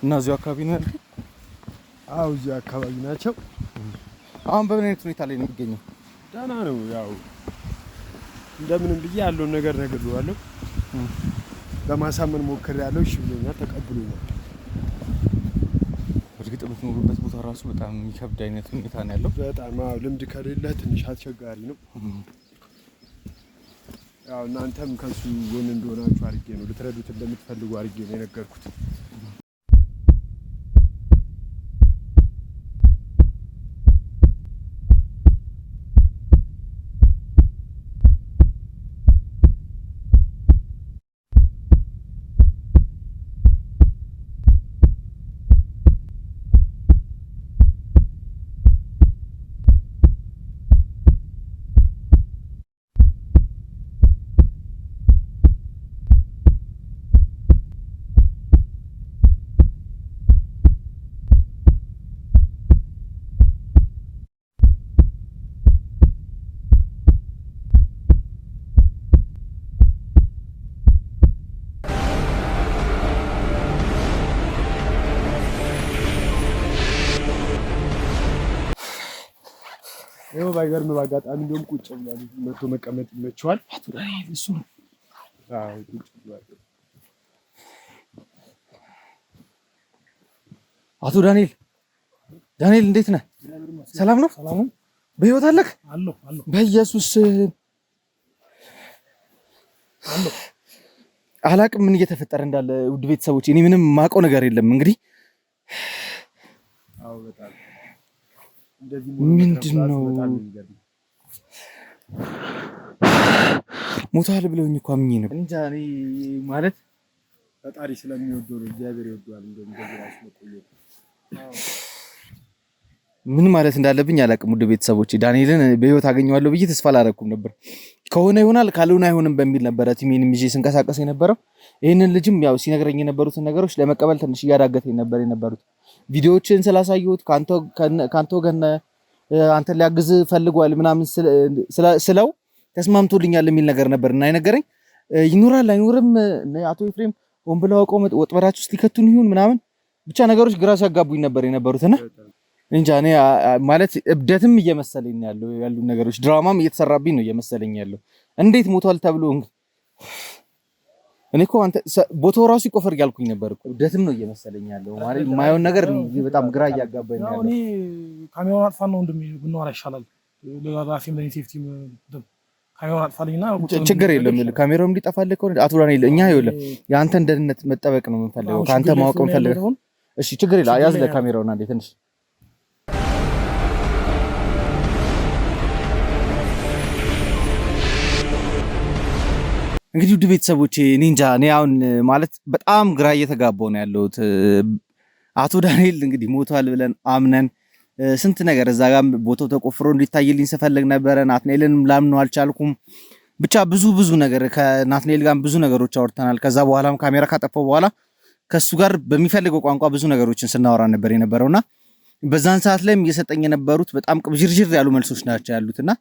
እና እዚሁ አካባቢ ነው ያለው? አዎ እዚሁ አካባቢ ናቸው። አሁን በምን አይነት ሁኔታ ላይ ነው የሚገኘው? ደህና ነው። ያው እንደምንም ብዬ ያለውን ነገር ነግሬዋለሁ። ለማሳመን ሞክሬያለሁ። እሺ ብሎኛል፣ ተቀብሎኛል። እርግጥ የምትኖሩበት ቦታ ራሱ በጣም የሚከብድ አይነት ሁኔታ ነው ያለው። በጣም አዎ፣ ልምድ ከሌለ ትንሽ አስቸጋሪ ነው። ያው እናንተም ከሱ ጎን እንደሆናችሁ አድርጌ ነው፣ ልትረዱት እንደምትፈልጉ አድርጌ ነው የነገርኩት። ይኸው ባይገርም በአጋጣሚ እንደውም ቁጭ ብሏል። መቶ መቀመጥ ይመቸዋል። አቶ ዳንኤል እሱ ነው። አዎ ቁጭ ብሏል። አቶ ዳንኤል እንዴት ነህ? ሰላም ነው? ሰላም ነው። በህይወት አለህ? አለሁ። በኢየሱስ አለሁ። አላቅም ምን እየተፈጠረ እንዳለ ውድ ቤተሰቦች፣ እኔ ምንም ማውቀው ነገር የለም። እንግዲህ አዎ በጣም እንደዚህ ምንድነው ሞታል ብለውኝ እኮ አምኜ ነበር። እንጃ እኔ ማለት ፈጣሪ ስለሚወደው ነው። እግዚአብሔር ይወደዋል። እንደዚህ ራሱ መቆየት ምን ማለት እንዳለብኝ አላቅም። ውድ ቤተሰቦች ዳንኤልን በህይወት አገኘዋለሁ ብዬ ተስፋ አላረኩም ነበር። ከሆነ ይሆናል ካልሆነ አይሆንም በሚል ነበር ቲሜንም ይዤ ስንቀሳቀስ የነበረው። ይሄንን ልጅም ያው ሲነግረኝ የነበሩትን ነገሮች ለመቀበል ትንሽ እያዳገተኝ ነበር የነበሩት። ቪዲዮዎችን ስላሳየሁት ካንተ ወገን አንተን ሊያግዝ ፈልጓል ምናምን ስለው ተስማምቶልኛል የሚል ነገር ነበርና የነገረኝ። ይኖራል አይኖርም አቶ ኤፍሬም ሆን ብለው አውቀው ወጥመዳችሁ ውስጥ ሊከቱን ይሁን ምናምን ብቻ ነገሮች ግራ ሲያጋቡኝ ነበር የነበሩትና እንጃ እኔ ማለት እብደትም እየመሰለኝ ያሉ ነገሮች ድራማም እየተሰራብኝ ነው እየመሰለኝ ያለው። እንዴት ሞቷል ተብሎ እኔ እኮ አንተ ቦታው ራሱ ይቆፈር ያልኩኝ ነበር እኮ። እብደትም ነው እየመሰለኝ ያለው ማለት የማየውን ነገር በጣም ግራ እያጋባኝ ያለው። እኔ ካሜራውን አጥፋና ወንድም ብንዋራ ይሻላል። ለራሴም ለኔ ሴፍቲ ካሜራውን አጥፋልኝና ችግር የለም። ካሜራውም ሊጠፋልህ ከሆነ አቶ ዳንኤል እኛ ይኸውልህ የአንተን ደህንነት መጠበቅ ነው የምንፈልገው፣ ካንተ ማወቅ የምንፈልገው። እሺ ችግር የለም። ያዝልህ ካሜራውን አንዴ ትንሽ እንግዲህ ውድ ቤተሰቦቼ እኔ እንጃ እኔ አሁን ማለት በጣም ግራ እየተጋባው ነው ያለሁት። አቶ ዳንኤል እንግዲህ ሞቷል ብለን አምነን ስንት ነገር እዛ ጋር ቦታው ተቆፍሮ እንዲታይልኝ ስፈልግ ነበረ። ናትናኤልንም ላምነው አልቻልኩም። ብቻ ብዙ ነገር ከናትናኤል ጋር ብዙ ነገሮች አወርተናል። ከዛ በኋላም ካሜራ ካጠፋው በኋላ ከሱ ጋር በሚፈልገው ቋንቋ ብዙ ነገሮችን ስናወራ ነበር የነበረውና በዛን ሰዓት ላይም እየሰጠኝ የነበሩት በጣም ቅብዥርዥር ያሉ መልሶች ናቸው ያሉትና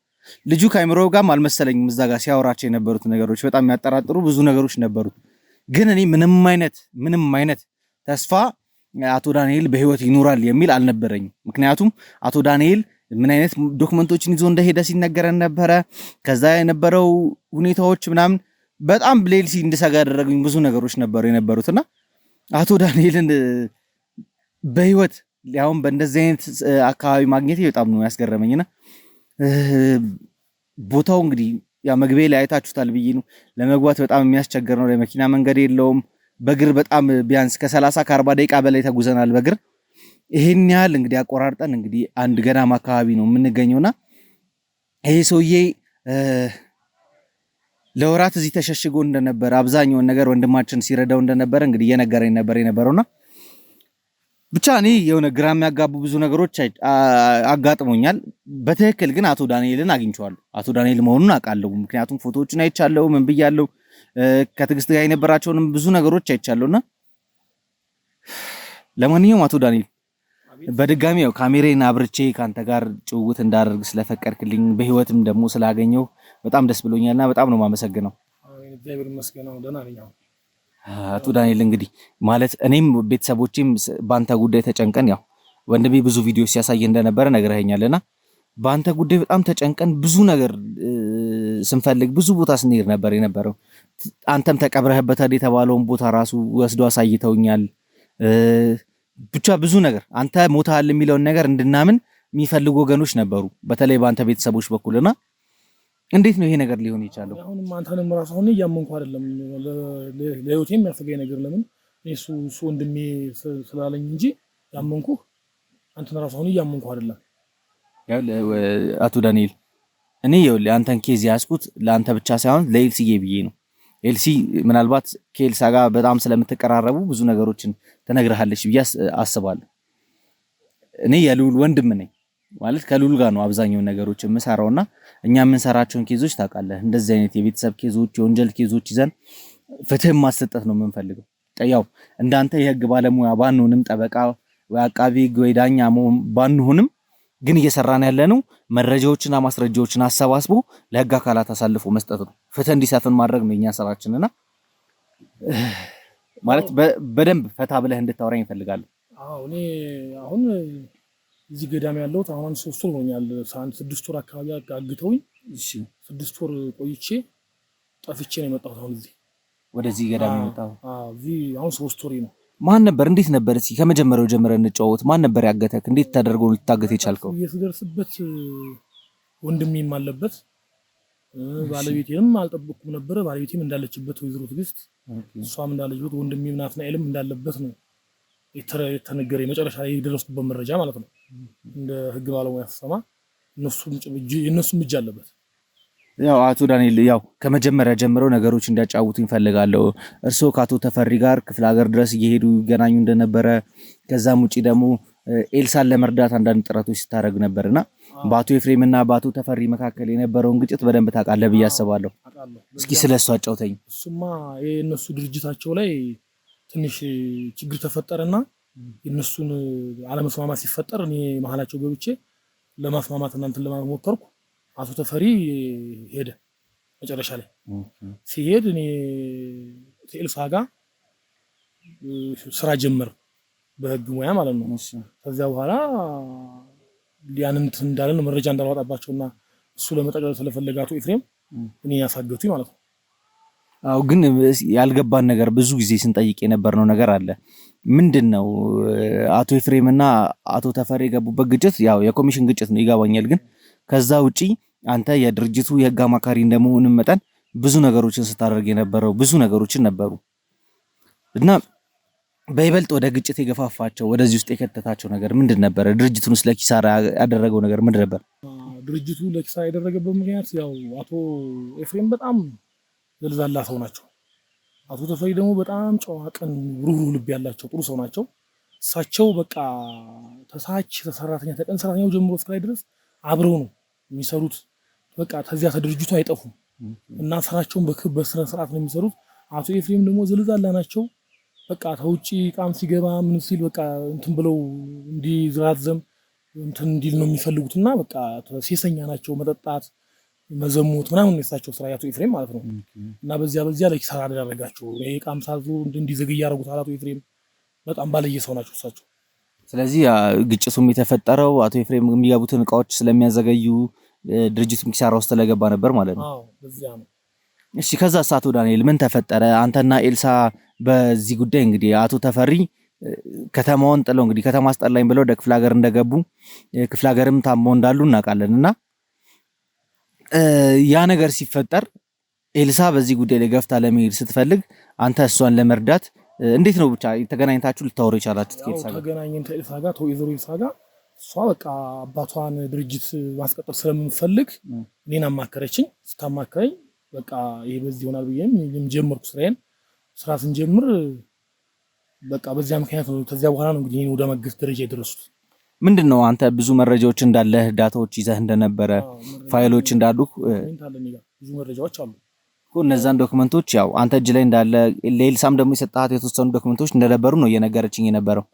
ልጁ ካሜራው ጋርም አልመሰለኝም። እዛ ጋር ሲያወራቸው የነበሩት ነገሮች በጣም የሚያጠራጥሩ ብዙ ነገሮች ነበሩት። ግን እኔ ምንም አይነት ተስፋ አቶ ዳንኤል በህይወት ይኖራል የሚል አልነበረኝም። ምክንያቱም አቶ ዳንኤል ምን አይነት ዶክመንቶችን ይዞ እንደሄደ ሲነገረን ነበረ። ከዛ የነበረው ሁኔታዎች ምናምን በጣም ሌልሲ እንድሰጋ ያደረጉኝ ብዙ ነገሮች ነበሩ የነበሩትና አቶ ዳንኤልን በህይወት ያውም በእንደዚህ አይነት አካባቢ ማግኘቴ በጣም ነው ያስገረመኝና ቦታው እንግዲህ ያ መግቢያ ላይ አይታችሁታል ብዬ ነው። ለመግባት በጣም የሚያስቸግር ነው። ለመኪና መንገድ የለውም። በእግር በጣም ቢያንስ ከ30 ከ40 ደቂቃ በላይ ተጉዘናል በእግር። ይሄን ያህል እንግዲህ አቆራርጠን እንግዲህ አንድ ገዳም አካባቢ ነው የምንገኘውና ይሄ ሰውዬ ለወራት እዚህ ተሸሽጎ እንደነበረ አብዛኛውን ነገር ወንድማችን ሲረዳው እንደነበረ እንግዲህ እየነገረኝ ነበር የነበረውና ብቻ እኔ የሆነ ግራ የሚያጋቡ ብዙ ነገሮች አጋጥሞኛል። በትክክል ግን አቶ ዳንኤልን አግኝቼዋለሁ። አቶ ዳንኤል መሆኑን አውቃለሁ። ምክንያቱም ፎቶዎችን አይቻለሁ፣ ምን ብያለሁ፣ ከትዕግስት ጋር የነበራቸውንም ብዙ ነገሮች አይቻለሁና ለማንኛውም አቶ ዳንኤል በድጋሚ ያው ካሜራዬን አብርቼ ካንተ ጋር ጭውውት እንዳደርግ ስለፈቀድክልኝ በህይወትም ደግሞ ስላገኘው በጣም ደስ ብሎኛልና በጣም ነው የማመሰግነው። እግዚአብሔር ይመስገን ደህና ነኝ። አቶ ዳንኤል እንግዲህ ማለት እኔም ቤተሰቦቼም በአንተ ጉዳይ ተጨንቀን ያው ወንድሜ ብዙ ቪዲዮ ሲያሳይ እንደነበረ ነግረኸኛልና በአንተ ጉዳይ በጣም ተጨንቀን ብዙ ነገር ስንፈልግ ብዙ ቦታ ስንሄድ ነበር የነበረው። አንተም ተቀብረህበታል የተባለውን ቦታ ራሱ ወስዶ አሳይተውኛል። ብቻ ብዙ ነገር አንተ ሞታል የሚለውን ነገር እንድናምን የሚፈልጉ ወገኖች ነበሩ፣ በተለይ በአንተ ቤተሰቦች በኩልና እንዴት ነው ይሄ ነገር ሊሆን የቻለው? አሁንም አንተንም ራሱ ሆነ እያመንኩ አይደለም። ለህይወቴ የሚያሰጋኝ ነገር ለምን እሱ ወንድሜ ስላለኝ እንጂ ያመንኩ አንተን ራሱ ሆነ እያመንኩ አይደለም። ያው አቶ ዳንኤል እኔ ይኸውልህ አንተን ኬዝ ያስኩት ለአንተ ብቻ ሳይሆን ለኤልሲዬ ብዬ ነው። ኤልሲ ምናልባት ከኤልሳ ጋር በጣም ስለምትቀራረቡ ብዙ ነገሮችን ትነግርሃለች ብዬ አስባለሁ። እኔ የልዑል ወንድም ነኝ ማለት ከልዑል ጋር ነው አብዛኛው ነገሮች የምሰራውና እኛ የምንሰራቸውን ኬዞች ታውቃለህ፣ እንደዚህ አይነት የቤተሰብ ኬዞች፣ የወንጀል ኬዞች ይዘን ፍትህ ማሰጠት ነው የምንፈልገው። ያው እንዳንተ የህግ ባለሙያ ባንሆንም ጠበቃ ወይ አቃቢ ህግ ወይ ዳኛ ባንሆንም ግን እየሰራን ያለነው መረጃዎችና ማስረጃዎችን አሰባስቦ ለህግ አካላት አሳልፎ መስጠት ነው። ፍትህ እንዲሰፍን ማድረግ ነው የኛ ስራችንና ማለት በደንብ ፈታ ብለህ እንድታወራኝ እፈልጋለሁ። እኔ አሁን እዚህ ገዳም ያለሁት አሁን 3 ወር ሆኛል። 6 ወር አካባቢ አግተውኝ 6 ወር ቆይቼ ጠፍቼ ነው የመጣሁት። አሁን እዚህ ወደዚህ ገዳም የመጣው እዚህ አሁን 3 ወር ነው። ማን ነበር? እንዴት ነበር? እስኪ ከመጀመሪያው ጀምረን እንጫወት። ማን ነበር ያገተክ? እንዴት ተደርጎ ልታገት የቻልከው? የተደረሰበት ወንድሜም አለበት፣ ባለቤቴም አልጠበቅኩም ነበር። ባለቤቴም እንዳለችበት ወይዘሮ ትዕግስት እሷም እንዳለችበት ወንድሜም ናትናኤልም እንዳለበት ነው የተነገረ መጨረሻ ላይ የደረስኩበት መረጃ ማለት ነው። እንደ ህግ ባለሙያ ተሰማ እነሱም እጅ አለበት። ያው አቶ ዳንኤል ያው ከመጀመሪያ ጀምሮ ነገሮች እንዲያጫውቱኝ ፈልጋለሁ። እርስዎ ከአቶ ተፈሪ ጋር ክፍለ ሀገር ድረስ እየሄዱ ይገናኙ እንደነበረ ከዛም ውጪ ደግሞ ኤልሳን ለመርዳት አንዳንድ ጥረቶች ስታደርግ ነበርና በአቶ ኤፍሬም እና በአቶ ተፈሪ መካከል የነበረውን ግጭት በደንብ ታውቃለህ ብዬ አስባለሁ። እስኪ ስለሱ አጫውተኝ። እሱማ የእነሱ ድርጅታቸው ላይ ትንሽ ችግር ተፈጠረና የነሱን አለመስማማት ሲፈጠር እኔ መሀላቸው ገብቼ ለማስማማት እና እንትን ለማሞከርኩ አቶ ተፈሪ ሄደ። መጨረሻ ላይ ሲሄድ እኔ ከኤልሳ ጋር ስራ ጀመር በህግ ሙያ ማለት ነው። ከዛ በኋላ ሊያንን እንዳለ ነው መረጃ እንዳላወጣባቸውና እሱ ለመጠቅለል ስለፈለገ አቶ ኤፍሬም እኔ ያሳገቱኝ ማለት ነው። አው ግን ያልገባን ነገር ብዙ ጊዜ ስንጠይቅ የነበርነው ነገር አለ። ምንድነው አቶ ኤፍሬም እና አቶ ተፈሪ የገቡበት ግጭት ያው የኮሚሽን ግጭት ነው ይገባኛል። ግን ከዛ ውጪ አንተ የድርጅቱ የህግ አማካሪ እንደመሆንም መጠን ብዙ ነገሮችን ስታደርግ የነበረው ብዙ ነገሮችን ነበሩ እና በይበልጥ ወደ ግጭት የገፋፋቸው ወደዚህ ውስጥ የከተታቸው ነገር ምንድን ነበር? ድርጅቱን ውስጥ ለኪሳራ ያደረገው ነገር ምንድን ነበር? ድርጅቱ ለኪሳራ ያደረገበት ምክንያት ያው አቶ ኤፍሬም በጣም ዘልዛላ ሰው ናቸው። አቶ ተፈሪ ደግሞ በጣም ጨዋ፣ ቅን፣ ሩህሩህ ልብ ያላቸው ጥሩ ሰው ናቸው። እሳቸው በቃ ተሳች ተሰራተኛ ተቀን ሰራተኛው ጀምሮ እስከላይ ድረስ አብረው ነው የሚሰሩት። በቃ ተዚያ ተድርጅቱ አይጠፉም እና ስራቸውን በስነ ስርዓት ነው የሚሰሩት። አቶ ኤፍሬም ደግሞ ዘልዛላ ናቸው። በቃ ተውጪ ቃም ሲገባ ምን ሲል በቃ እንትን ብለው እንዲዝራዘም እንትን እንዲል ነው የሚፈልጉትና በቃ ሴሰኛ ናቸው። መጠጣት መዘሙት ምናምን ነው የሳቸው ስራ ያቶ ኤፍሬም ማለት ነው። እና በዚያ ለኪሳራ አደረጋቸው። ይሄ ቃምሳዙ እንዲዘገይ ያደረጉት አቶ ኤፍሬም በጣም ባለየ ሰው ናቸው እሳቸው። ስለዚህ ግጭቱም የተፈጠረው አቶ ኤፍሬም የሚገቡትን እቃዎች ስለሚያዘገዩ ድርጅቱም ኪሳራ ውስጥ ስለገባ ነበር ማለት ነው። አዎ በዚያ ነው። እሺ ከዛ አቶ ዳንኤል ምን ተፈጠረ? አንተና ኤልሳ በዚህ ጉዳይ እንግዲህ አቶ ተፈሪ ከተማውን ጥለው እንግዲህ ከተማ አስጠላኝ ብለው ወደ ክፍለ ሀገር እንደገቡ ክፍለ ሀገርም ታሞ እንዳሉ እናውቃለንና ያ ነገር ሲፈጠር ኤልሳ በዚህ ጉዳይ ላይ ገፍታ ለመሄድ ስትፈልግ አንተ እሷን ለመርዳት እንዴት ነው ብቻ ተገናኝታችሁ ልታወሩ የቻላችሁት? ከኤልሳ ጋር ተገናኝተን ከኤልሳ ጋር ተወይዘሮ ኤልሳ ጋር እሷ በቃ አባቷን ድርጅት ማስቀጠል ስለምንፈልግ እኔን አማከረችኝ። ስታማከረኝ በቃ ይሄ በዚህ ይሆናል ብዬም ጀመርኩ ስራ ስንጀምር በቃ በዚያ ምክንያት ነው። ከዚያ በኋላ ነው እንግዲህ ወደ መግስት ደረጃ የደረሱት። ምንድነው አንተ ብዙ መረጃዎች እንዳለ ዳታዎች ይዘህ እንደነበረ ፋይሎች እንዳሉ ብዙ መረጃዎች አሉ እኮ እነዛን ዶክመንቶች ያው አንተ እጅ ላይ እንዳለ ለኤልሳም ደግሞ የሰጣሃት የተወሰኑ ዶክመንቶች እንደነበሩ ነው እየነገረችኝ የነበረው።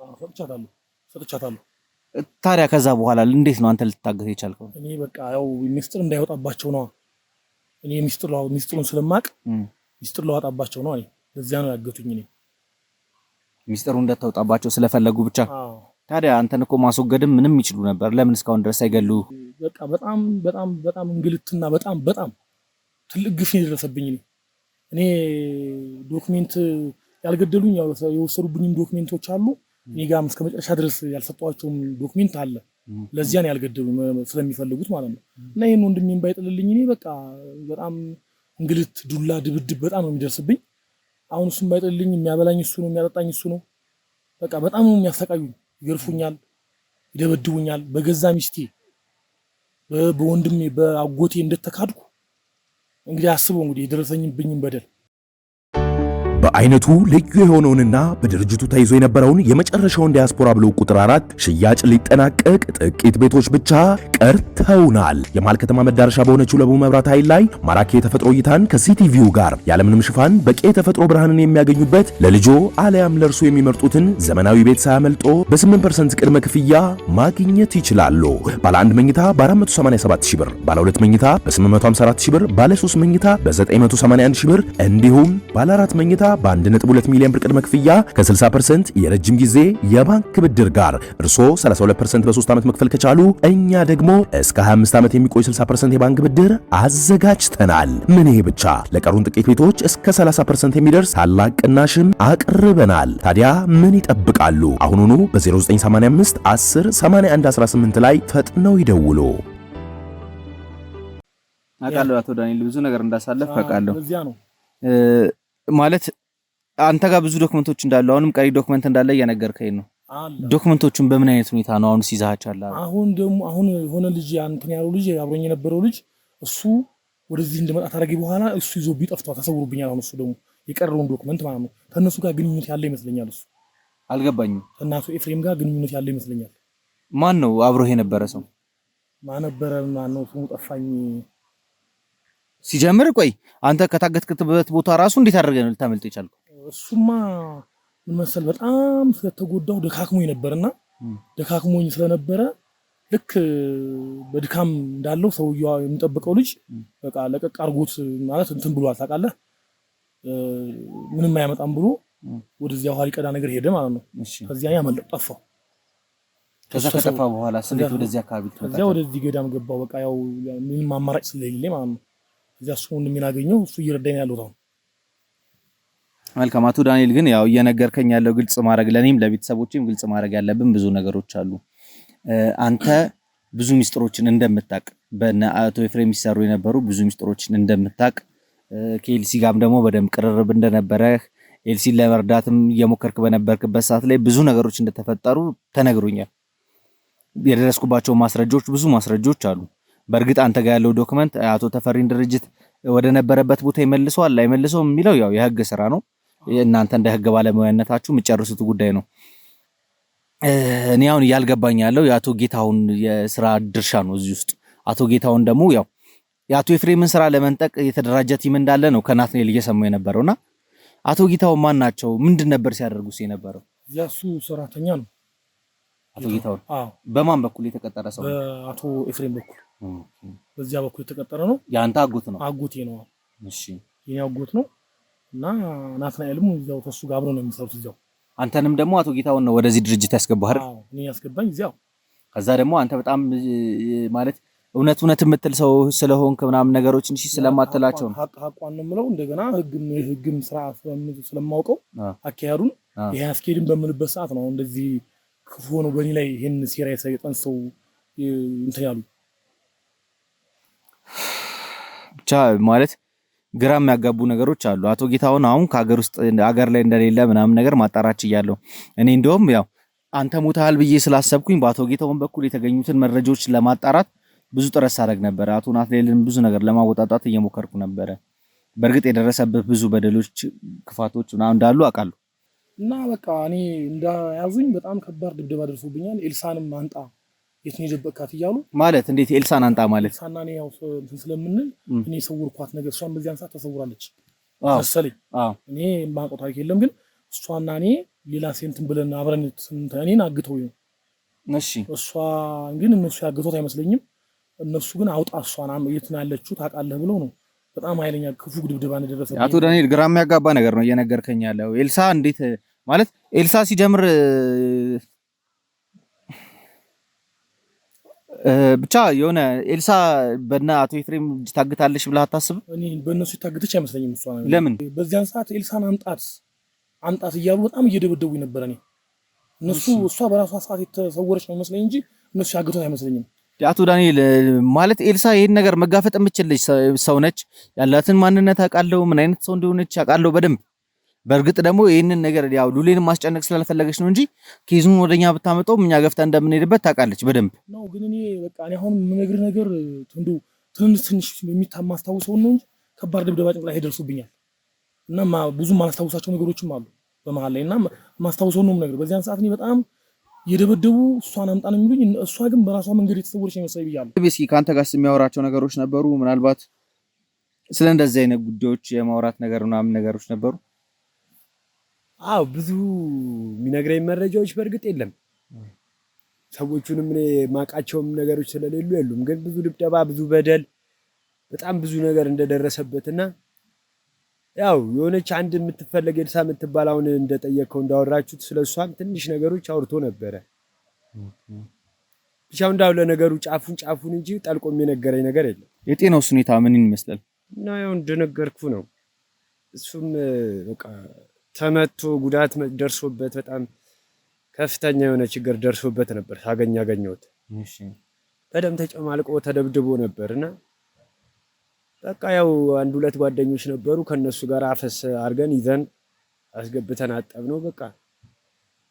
ሰጥቻታለሁ። ታዲያ ከዛ በኋላ እንዴት ነው አንተ ልትታገስ የቻልከው? እኔ በቃ ያው ሚስጥር እንዳይወጣባቸው ነው። እኔ ሚስጥሩን ስለማቅ ሚስጥር ለዋጣባቸው ነው። ለዚያ ነው ያገቱኝ። እኔ ሚስጥሩ እንደተወጣባቸው ስለፈለጉ ብቻ። ታዲያ አንተን እኮ ማስወገድም ምንም ይችሉ ነበር። ለምን እስካሁን ድረስ አይገሉ? በቃ በጣም እንግልትና በጣም ትልቅ ግፍ የደረሰብኝ እኔ ዶክሜንት ያልገደሉኝ ያው የወሰዱብኝም ዶክሜንቶች አሉ። እኔ ጋርም እስከ መጨረሻ ድረስ ያልሰጧቸውም ዶክሜንት አለ። ለዚያ ነው ያልገደሉኝ ስለሚፈልጉት ማለት ነው። እና ይሄን ወንድሜን ባይጥልልኝ እኔ በቃ በጣም እንግልት፣ ዱላ፣ ድብድብ በጣም ነው የሚደርስብኝ። አሁን እሱም ባይጥልልኝ የሚያበላኝ እሱ ነው፣ የሚያጠጣኝ እሱ ነው። በቃ በጣም ነው የሚያሰቃዩኝ። ይገርፉኛል፣ ይደበድቡኛል። በገዛ ሚስቴ በወንድሜ በአጎቴ እንደተካድኩ እንግዲህ አስበው እንግዲህ የደረሰኝብኝም በደል በአይነቱ ልዩ የሆነውንና በድርጅቱ ተይዞ የነበረውን የመጨረሻውን ዲያስፖራ ብሎክ ቁጥር 4 ሽያጭ ሊጠናቀቅ ጥቂት ቤቶች ብቻ ቀርተውናል። የመሃል ከተማ መዳረሻ በሆነችው ለቡ መብራት ኃይል ላይ ማራኪ የተፈጥሮ እይታን ከሲቲቪው ጋር ያለምንም ሽፋን በቂ የተፈጥሮ ብርሃንን የሚያገኙበት ለልጆ አለያም ለእርሱ የሚመርጡትን ዘመናዊ ቤት ሳያመልጦ በ8% ቅድመ ክፍያ ማግኘት ይችላሉ። ባለ 1 መኝታ በ487 ሺህ ብር፣ ባለ 2 መኝታ በ854 ሺህ ብር፣ ባለ 3 መኝታ በ981 ሺህ ብር እንዲሁም ባለ 4 መኝታ በ1.2 ሚሊዮን ብር ቅድመ ክፍያ ከ60% የረጅም ጊዜ የባንክ ብድር ጋር እርሶ 32% በ3 ዓመት መክፈል ከቻሉ እኛ ደግሞ እስከ 25 ዓመት የሚቆይ 60% የባንክ ብድር አዘጋጅተናል። ምን ይሄ ብቻ ለቀሩን ጥቂት ቤቶች እስከ 30% የሚደርስ ታላቅ ቅናሽም አቅርበናል። ታዲያ ምን ይጠብቃሉ? አሁኑኑ በ0985 10 81 18 ላይ ፈጥነው ይደውሉ። አውቃለሁ አቶ ዳንኤል ብዙ ነገር እንዳሳለፍ አውቃለሁ። በዚያ ነው ማለት አንተ ጋር ብዙ ዶክመንቶች እንዳሉ አሁንም ቀሪ ዶክመንት እንዳለ እየነገርከኝ ነው። ዶክመንቶቹን በምን አይነት ሁኔታ ነው አሁን ሲይዛቻላ? አሁን የሆነ ልጅ አንተን ያለው ልጅ አብሮኝ የነበረው ልጅ እሱ ወደዚህ እንደመጣ ታረጊ በኋላ እሱ ይዞ ቢጠፍቷል፣ ተሰውሮብኛል። አሁን እሱ ደግሞ የቀረውን ዶክመንት ማለት ነው ከነሱ ጋር ግንኙነት ያለ ይመስለኛል። እሱ አልገባኝም። ከናቱ ኤፍሬም ጋር ግንኙነት ያለ ይመስለኛል። ማን ነው አብሮህ የነበረ ሰው? ማን ነው ስሙ ጠፋኝ። ሲጀምር ቆይ አንተ ከታገትክበት ቦታ ራሱ እንዴት አድርገህ ነው ልታመልጥ የቻልከው? እሱማ ምን መሰል በጣም ስለተጎዳው ደካክሞኝ ነበርና ደካክሞኝ ስለነበረ ልክ በድካም እንዳለው ሰውየው የሚጠብቀው ልጅ በቃ ለቀቅ አርጎት ማለት እንትን ብሏል ታውቃለህ፣ ምንም አያመጣም ብሎ ወደዚያ ኋላ ይቀዳ ነገር ሄደ ማለት ነው። ከዚያ ያመለጠ ጠፋው። ከዛ ከጠፋ በኋላ እንዴት ወደዚህ አካባቢ ተመጣጣ? ከዚያ ወደዚህ ገዳም ገባው። በቃ ያው ምንም አማራጭ ስለሌለ ማለት ነው። እዚያ እሱ እንደሚናገኘው እሱ እየረዳኝ ያለው ታው። መልካም አቶ ዳንኤል ግን ያው እየነገርከኝ ያለው ግልጽ ማድረግ ለኔም ለቤተሰቦቼም ግልጽ ማድረግ ያለብን ብዙ ነገሮች አሉ። አንተ ብዙ ሚስጥሮችን እንደምታቅ በእነ አቶ ኤፍሬም ይሰሩ የነበሩ ብዙ ሚስጥሮችን እንደምታቅ ከኤልሲ ጋርም ደግሞ በደም ቅርርብ እንደነበረህ ኤልሲን ለመርዳትም እየሞከርክ በነበርክበት ሰዓት ላይ ብዙ ነገሮች እንደተፈጠሩ ተነግሮኛል። የደረስኩባቸው ማስረጃዎች ብዙ ማስረጃዎች አሉ። በእርግጥ አንተ ጋር ያለው ዶክመንት አቶ ተፈሪን ድርጅት ወደ ነበረበት ቦታ ይመልሰዋል አይመልሰውም የሚለው ያው የህግ ስራ ነው። እናንተ እንደ ህግ ባለሙያነታችሁ የምትጨርሱት ጉዳይ ነው። እኔ አሁን ያልገባኝ ያለው የአቶ ጌታውን የስራ ድርሻ ነው እዚህ ውስጥ። አቶ ጌታውን ደግሞ ያው የአቶ ኤፍሬምን ስራ ለመንጠቅ የተደራጀ ቲም እንዳለ ነው ከናትኔል እየሰማው የነበረውና አቶ ጌታውን ማን ናቸው? ምንድን ነበር ሲያደርጉስ የነበረው? ያሱ ሰራተኛ ነው አቶ ጌታውን። በማን በኩል የተቀጠረ ሰው? በአቶ ኤፍሬም በኩል። በዚያ በኩል የተቀጠረ ነው። ያንተ አጎት ነው? አጎቴ ነው። እሺ የኔ አጎት ነው እና ናትናኤልም እዚያው ተሱ ጋር አብረው ነው የሚሰሩት እዚያው። አንተንም ደግሞ አቶ ጌታውን ነው ወደዚህ ድርጅት ያስገባህ አይደል? አዎ እኔ ያስገባኝ እዚያው። ከዛ ደግሞ አንተ በጣም ማለት እውነት የምትል ሰው ስለሆንክ ምናምን ነገሮችን እሺ ስለማትላቸው ነው። ሐቋን ነው የምለው። እንደገና ህግም ስርዓት ስለማውቀው አካሄዱን ይሄ አስኬድን በምልበት ሰዓት ነው እንደዚህ ክፉ ነው በእኔ ላይ ይሄን ሴራ የሰይጣን ሰው እንትን ያሉ ብቻ ማለት ግራ የሚያጋቡ ነገሮች አሉ። አቶ ጌታውን አሁን ከሀገር ውስጥ ሀገር ላይ እንደሌለ ምናምን ነገር ማጣራች እያለሁ እኔ እንደውም ያው አንተ ሞታል ብዬ ስላሰብኩኝ በአቶ ጌታውን በኩል የተገኙትን መረጃዎች ለማጣራት ብዙ ጥረት ሳደርግ ነበር። አቶ ናትናኤልን ብዙ ነገር ለማወጣጣት እየሞከርኩ ነበር። በእርግጥ የደረሰበት ብዙ በደሎች፣ ክፋቶች ምናምን እንዳሉ አውቃለሁ። እና በቃ እኔ እንዳያዙኝ በጣም ከባድ ድብደባ ደርሶብኛል። ኤልሳንም አንጣ የት ነው የደበቃት እያሉ ማለት እንዴት ኤልሳን አንጣ ማለት ኤልሳና እኔ ያው ስለምንል እኔ ሰውርኳት ነገር እሷን በዚያን ሰዓት ተሰውራለች መሰለኝ። እኔ የማውቀው ታሪክ የለም ግን እሷና እኔ ሌላ ሴንትን ብለን አብረን እኔን አግተው ነው። እሺ እሷ ግን እነሱ ያገቷት አይመስለኝም። እነሱ ግን አውጣ እሷን የት ነው ያለችው ታውቃለህ ብለው ነው በጣም ኃይለኛ ክፉ ድብደባ ነው የደረሰብኝ። አቶ ዳንኤል ግራ የሚያጋባ ነገር ነው እየነገርከኝ ያለው። ኤልሳ እንዴት ማለት ኤልሳ ሲጀምር ብቻ የሆነ ኤልሳ በእነ አቶ ኤፍሬም ታግታለሽ ብለህ አታስብም? እኔ በእነሱ ታግተች አይመስለኝም። እሷ ለምን በዚያን ሰዓት ኤልሳን አንጣት እያሉ በጣም እየደበደቡኝ ነበር። እኔ እሷ በራሷ ሰዓት የተሰወረች ነው መስለኝ እንጂ እነሱ ያግቷት አይመስለኝም። አቶ ዳንኤል ማለት ኤልሳ ይሄን ነገር መጋፈጥ የምትችል ሰው ነች። ያላትን ማንነት አውቃለሁ፣ ምን አይነት ሰው እንደሆነች አውቃለሁ በደንብ። በእርግጥ ደግሞ ይሄንን ነገር ያው ሉሌን ማስጨነቅ ስላልፈለገች ነው እንጂ ኬዙን ወደኛ ብታመጣው እኛ ገፍታ እንደምንሄድበት ታውቃለች በደንብ ነው። ግን እኔ በቃ እኔ አሁን የምነግርህ ነገር ትንሽ የሚታማስታውሰው ነው እንጂ ከባድ ድብደባ ጭንቅላት ላይ ደርሶብኛል እና ብዙ ማላስታውሳቸው ነገሮችም አሉ በመሃል ላይ እና ማስታውሰው ነው ነገር በዚያን ሰዓት እኔ በጣም የደበደቡ እሷን አምጣ ነው የሚሉኝ። እሷ ግን በራሷ መንገድ የተሰወረች ነው መሰለኝ ብያለሁ። እስኪ ካንተ ጋር የሚያወራቸው ነገሮች ነበሩ? ምናልባት ስለ እንደዚህ አይነት ጉዳዮች የማውራት ነገር ምናምን ነገሮች ነበሩ? አዎ ብዙ የሚነግረኝ መረጃዎች በእርግጥ የለም። ሰዎቹንም እኔ ማቃቸውም ነገሮች ስለሌሉ የሉም። ግን ብዙ ድብደባ፣ ብዙ በደል፣ በጣም ብዙ ነገር እንደደረሰበትና ያው የሆነች አንድ የምትፈለግ ኤልሳ የምትባል አሁን እንደጠየቀው እንዳወራችሁት ስለሷም ትንሽ ነገሮች አውርቶ ነበረ። ብቻው እንዳው ለነገሩ ጫፉን እንጂ ጠልቆ የሚነገረኝ ነገር የለም። የጤናውስ ሁኔታ ምን ይመስላል? እና ያው እንደነገርኩ ነው። እሱም በቃ ተመቶ ጉዳት ደርሶበት በጣም ከፍተኛ የሆነ ችግር ደርሶበት ነበር። ያገኘሁት በደም ተጨማልቆ ተደብድቦ ነበርና በቃ ያው አንድ ሁለት ጓደኞች ነበሩ ከነሱ ጋር አፈስ አድርገን ይዘን አስገብተን አጠብነው። በቃ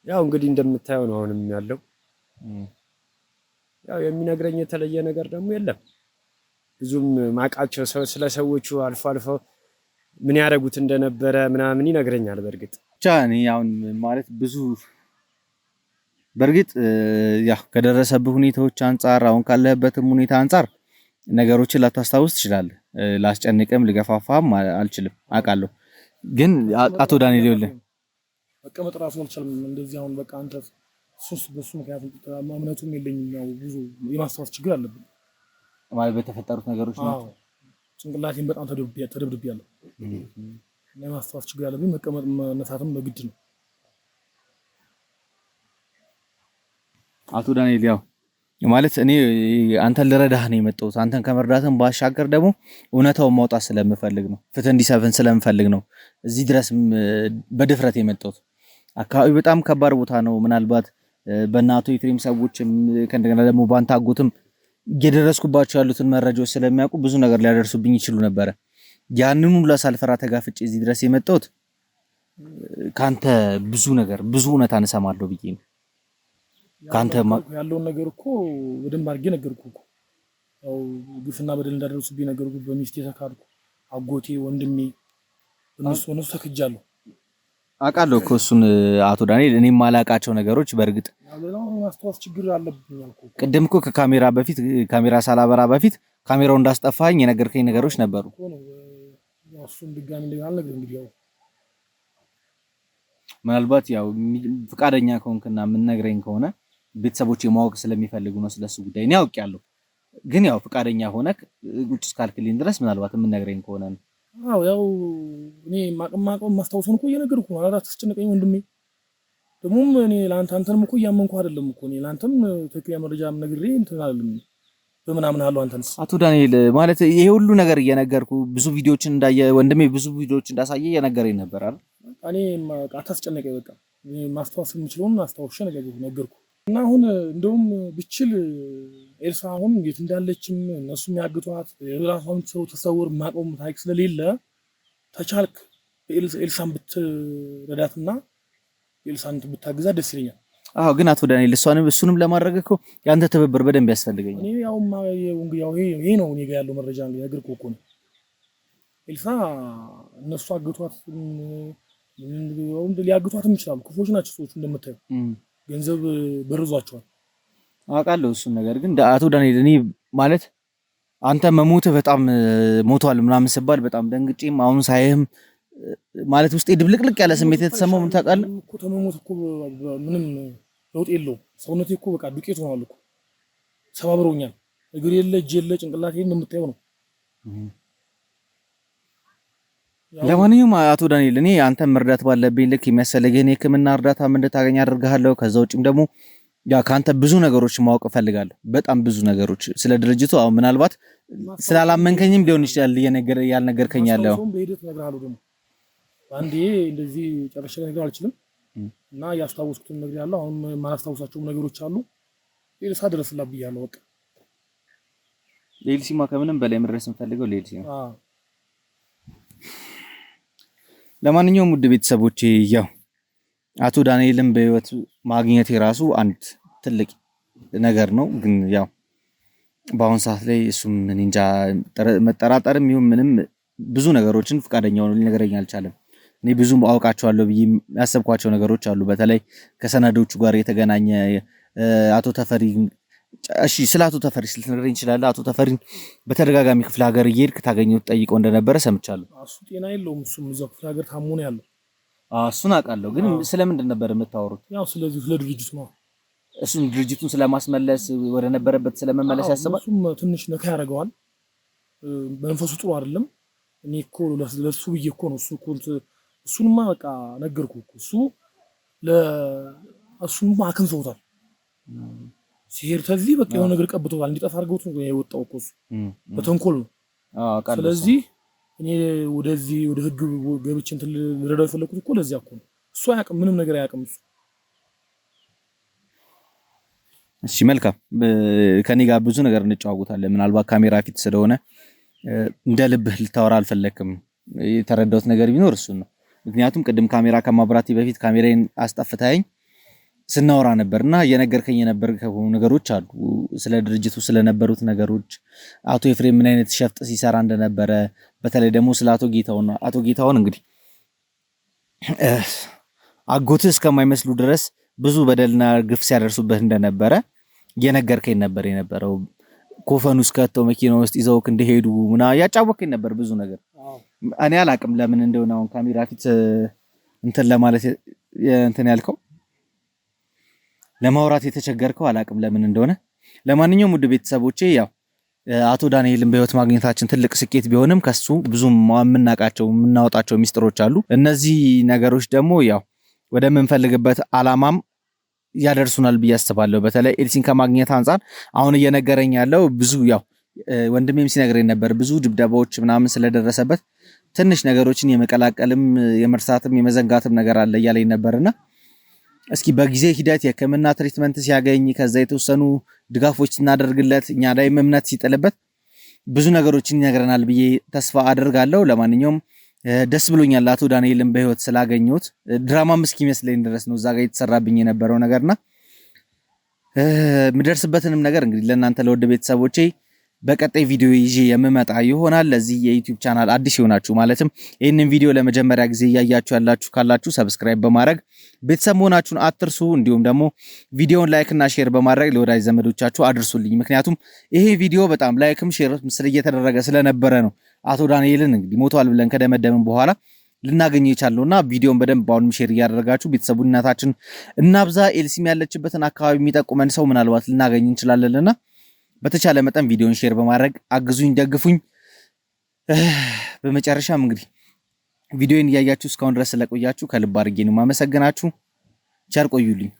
ያው እንግዲህ እንደምታየው ነው አሁንም ያለው። ያው የሚነግረኝ የተለየ ነገር ደግሞ የለም። ብዙም ማቃቸው ስለ ሰዎቹ አልፎ ምን ያደርጉት እንደነበረ ምናምን ይነግረኛል። በእርግጥ ብቻ እኔ አሁን ማለት ብዙ በእርግጥ ያው ከደረሰብህ ሁኔታዎች አንፃር አሁን ካለህበትም ሁኔታ አንፃር ነገሮችን ላታስታውስ ትችላለህ። ላስጨንቅም ልገፋፋም አልችልም አውቃለሁ። ግን አቶ ዳንኤል ይኸውልህ መቀመጥ ራሱ አልቻልም እንደዚህ አሁን በቃ አንተ በሱ ምክንያት እምነቱም የለኝም። ያው ብዙ የማስታወስ ችግር አለብኝ ማለት በተፈጠሩት ነገሮች ነው። ጭንቅላቴን በጣም ተደብድቤያለሁ። የማስታወስ ችግር አለብኝ። መቀመጥ መነሳትም በግድ ነው። አቶ ዳንኤል ያው ማለት እኔ አንተን ልረዳህ ነው የመጣሁት። አንተን ከመርዳትም ባሻገር ደግሞ እውነታውን ማውጣት ስለምፈልግ ነው። ፍትህ እንዲሰፍን ስለምፈልግ ነው እዚህ ድረስ በድፍረት የመጣሁት። አካባቢ በጣም ከባድ ቦታ ነው። ምናልባት በእናቶ ኤፍሬም ሰዎችም ከእንደገና ደግሞ ባንተ አጎትም እየደረስኩባቸው ያሉትን መረጃዎች ስለሚያውቁ ብዙ ነገር ሊያደርሱብኝ ይችሉ ነበረ። ያንኑ ለሳልፈራ ተጋፍጬ እዚህ ድረስ የመጣሁት ካንተ ብዙ እውነታ እንሰማለሁ ብዬ ነው። ካንተ ያለውን ነገር እኮ በደንብ አድርጌ ነገርኩህ እኮ። ያው ግፍና በደል እንዳደረሱብኝ ነገርኩህ። በሚስቴ ተካድኩ፣ አጎቴ፣ ወንድሜ እነሱ ተክጃለሁ። አውቃለሁ እኮ እሱን አቶ ዳንኤል። እኔም ማላውቃቸው ነገሮች በእርግጥ ያለው ማስተዋስ ችግር አለብኝ አልኩህ። ቅድም እኮ ካሜራ ሳላበራ በፊት ካሜራው እንዳስጠፋኝ የነገርከኝ ነገሮች ነበሩ። ያው እሱን ድጋሚ አልነግርህም። እንግዲህ ያው ምናልባት ያው ፍቃደኛ ከሆንክና የምንነግረኝ ከሆነ ቤተሰቦቼ ማወቅ ስለሚፈልጉ ነው ስለሱ ጉዳይ። እኔ አውቄያለሁ። ግን ያው ፈቃደኛ ሆነ ቁጭ እስካልክልኝ ድረስ ምናልባት የምነግረኝ ከሆነ ነው። አዎ ያው እኔ ማቀማቀም ማስታወሰን እኮ እየነገርኩ ነው። አላራ ተስጨነቀኝ ወንድሜ። ደግሞም እኔ አንተንም እኮ እያመንኩ አይደለም እኮ እኔ ላንተም ትክክለኛ መረጃም ነግሬ እንትን አይደለም በምናምን አለው። አንተንስ አቶ ዳንኤል ማለት ይሄ ሁሉ ነገር እየነገርኩ ብዙ ቪዲዮዎችን እንዳየ ወንድሜ ብዙ ቪዲዮዎች እንዳሳየ እየነገረኝ ነበር አይደል? እኔ አታስጨነቀኝ በቃ ማስታወስ የምችለውን አስታውሼ ነገርኩ። እና አሁን እንደውም ብችል ኤልሳ አሁን የት እንዳለችም እነሱ የሚያግቷት የራሷን ሰው ተሰውር ማቆም ታሪክ ስለሌለ ተቻልክ ኤልሳን ብትረዳትና ኤልሳን ብታግዛ ደስ ይለኛል። አዎ ግን አቶ ዳንኤል እሱንም ለማድረግ እኮ ያንተ ትብብር በደንብ ያስፈልገኛል። እኔ ያው ይሄ ነው እኔ ጋር ያለው መረጃ ነገርኩህ እኮ ነው። ኤልሳ እነሱ አግቷት ሊያግቷትም ይችላሉ። ክፎች ናቸው ሰዎች እንደምታየው ገንዘብ በርዟቸዋል። አውቃለሁ እሱን ነገር ግን አቶ ዳንኤል እኔ ማለት አንተ መሞትህ በጣም ሞቷል ምናምን ሲባል በጣም ደንግጬም አሁን ሳይህም ማለት ውስጤ ድብልቅልቅ ያለ ስሜት የተሰማው ምን ታውቃለህ እኮ ተመሞት እኮ ምንም ለውጥ የለውም። ሰውነቴ እኮ በቃ ዱቄት ሆኗል እኮ ሰባብሮኛል። እግር የለ እጅ የለ ጭንቅላቴ እንደምታየው ነው። ለማንኛውም አቶ ዳንኤል እኔ አንተም መርዳት ባለብኝ ልክ የሚያስፈልግህን የሕክምና እርዳታ እንድታገኝ አደርግሃለሁ። ከዛ ውጭም ደግሞ ያ ካንተ ብዙ ነገሮች ማወቅ እፈልጋለሁ። በጣም ብዙ ነገሮች ስለ ድርጅቱ አሁን ምናልባት ስላላመንከኝም ሊሆን ይችላል ያልነገርከኝ ያለው በሂደት እነግርሃለሁ። ደግሞ አንዴ እንደዚህ ጨርሼ ነገር አልችልም እና ያስታወስኩትን ነገር ያለው አሁን ማላስታውሳቸውም ነገሮች አሉ። ኤልሳ ድረስላት ብያለሁ። በቃ ለኤልሲማ ከምንም በላይ መድረስ የምፈልገው ለኤልሲ ነው። ለማንኛውም ውድ ቤተሰቦቼ ያው አቶ ዳንኤልን በህይወት ማግኘት የራሱ አንድ ትልቅ ነገር ነው። ግን ያው በአሁን ሰዓት ላይ እሱም እንጃ መጠራጠርም ይሁን ምንም ብዙ ነገሮችን ፈቃደኛ ሆኖ ሊነግረኝ አልቻለም። እኔ ብዙ አውቃቸዋለሁ ብዬ ያሰብኳቸው ነገሮች አሉ። በተለይ ከሰነዶቹ ጋር የተገናኘ አቶ ተፈሪ እሺ ስለ አቶ ተፈሪ ልትነግረኝ ትችላለህ? አቶ ተፈሪን በተደጋጋሚ ክፍለ ሀገር እየሄድክ ታገኘው ጠይቀው እንደነበረ ሰምቻለሁ። እሱ ጤና የለውም። እሱም እዛው ክፍለ ሀገር ታሞ ነው ያለው። እሱን አውቃለሁ። ግን ስለምንድን ነበር የምታወሩት? ያው ስለዚህ ስለ ድርጅቱ ነው። እሱን ድርጅቱን ስለማስመለስ ወደ ነበረበት ስለመመለስ ያስባል። እሱም ትንሽ ነካ ያደርገዋል። መንፈሱ ጥሩ አይደለም። እኔ እኮ ለሱ ብዬ እኮ ነው እሱንማ በቃ ነገርኩህ እኮ እሱንማ አክንፈውታል። ሲሄድ ከዚህ በቃ የሆነ ነገር ቀብቶታል። እንዲጠፋ አድርገውት ነው የወጣው እኮ እሱ በተንኮል ነው። ስለዚህ እኔ ወደ ህግ ገብቼ እንትን ልረዳው የፈለኩት እኮ ለዚያ እኮ ነው። እሱ አያውቅም፣ ምንም ነገር አያውቅም እሱ። እሺ መልካም፣ ከኔ ጋር ብዙ ነገር እንጨዋወታለን። ምናልባት ካሜራ ፊት ስለሆነ እንደ ልብህ ልታወራ አልፈለክም። የተረዳሁት ነገር ቢኖር እሱን ነው። ምክንያቱም ቅድም ካሜራ ከማብራቴ በፊት ካሜራዬን አስጠፍታኝ ስናወራ ነበርና እየነገርከኝ የነበርከው ነገሮች አሉ። ስለ ድርጅቱ ስለነበሩት ነገሮች፣ አቶ ኤፍሬም ምን አይነት ሸፍጥ ሲሰራ እንደነበረ፣ በተለይ ደግሞ ስለ አቶ ጌታውን እንግዲህ አጎትህ እስከማይመስሉ ድረስ ብዙ በደልና ግፍ ሲያደርሱበት እንደነበረ እየነገርከኝ ነበር የነበረው። ኮፈኑ ውስጥ ከተው መኪና ውስጥ ይዘውክ እንደሄዱ ያጫወከኝ ነበር ብዙ ነገር። እኔ አላቅም ለምን እንደሆነ አሁን ካሜራ ፊት እንትን ለማለት እንትን ያልከው ለማውራት የተቸገርከው አላቅም ለምን እንደሆነ። ለማንኛውም ውድ ቤተሰቦቼ ያው አቶ ዳንኤልን በህይወት ማግኘታችን ትልቅ ስኬት ቢሆንም ከሱ ብዙ የምናወጣቸው ሚስጥሮች አሉ። እነዚህ ነገሮች ደግሞ ያው ወደምንፈልግበት አላማም ያደርሱናል ብዬ አስባለሁ። በተለይ ኤልሲን ከማግኘት አንፃር አሁን እየነገረኝ ያለው ብዙ ያው ወንድሜም ሲነግረኝ ነበር ብዙ ድብደባዎች ምናምን ስለደረሰበት ትንሽ ነገሮችን የመቀላቀልም የመርሳትም የመዘንጋትም ነገር አለ እያለኝ ነበርና እስኪ በጊዜ ሂደት የህክምና ትሪትመንት ሲያገኝ ከዛ የተወሰኑ ድጋፎች እናደርግለት እኛ ላይ እምነት ሲጥልበት ብዙ ነገሮችን ይነግረናል ብዬ ተስፋ አደርጋለሁ። ለማንኛውም ደስ ብሎኛል አቶ ዳንኤልን በህይወት ስላገኘሁት። ድራማም እስኪመስለኝ ድረስ ነው እዛ ጋር የተሰራብኝ የነበረው ነገርና ምደርስበትንም ነገር እንግዲህ ለእናንተ ለወደ ቤተሰቦቼ በቀጣይ ቪዲዮ ይዤ የምመጣ ይሆናል። ለዚህ የዩቲዩብ ቻናል አዲስ ይሆናችሁ ማለትም ይህንን ቪዲዮ ለመጀመሪያ ጊዜ እያያችሁ ያላችሁ ካላችሁ ሰብስክራይብ በማድረግ ቤተሰብ መሆናችሁን አትርሱ። እንዲሁም ደግሞ ቪዲዮውን ላይክ እና ሼር በማድረግ ለወዳጅ ዘመዶቻችሁ አድርሱልኝ። ምክንያቱም ይሄ ቪዲዮ በጣም ላይክም ሼር ምስል እየተደረገ ስለነበረ ነው አቶ ዳንኤልን እንግዲህ ሞቷል ብለን ከደመደምን በኋላ ልናገኘው የቻልነውና ቪዲዮውን በደንብ አሁንም ሼር እያደረጋችሁ ቤተሰቡነታችን እናብዛ። ኤልሲም ያለችበትን አካባቢ የሚጠቁመን ሰው ምናልባት ልናገኝ እንችላለንና በተቻለ መጠን ቪዲዮን ሼር በማድረግ አግዙኝ፣ ደግፉኝ። በመጨረሻም እንግዲህ ቪዲዮን እያያችሁ እስካሁን ድረስ ስለቆያችሁ ከልብ አድርጌ ነው ማመሰግናችሁ። ቸር ቆዩልኝ።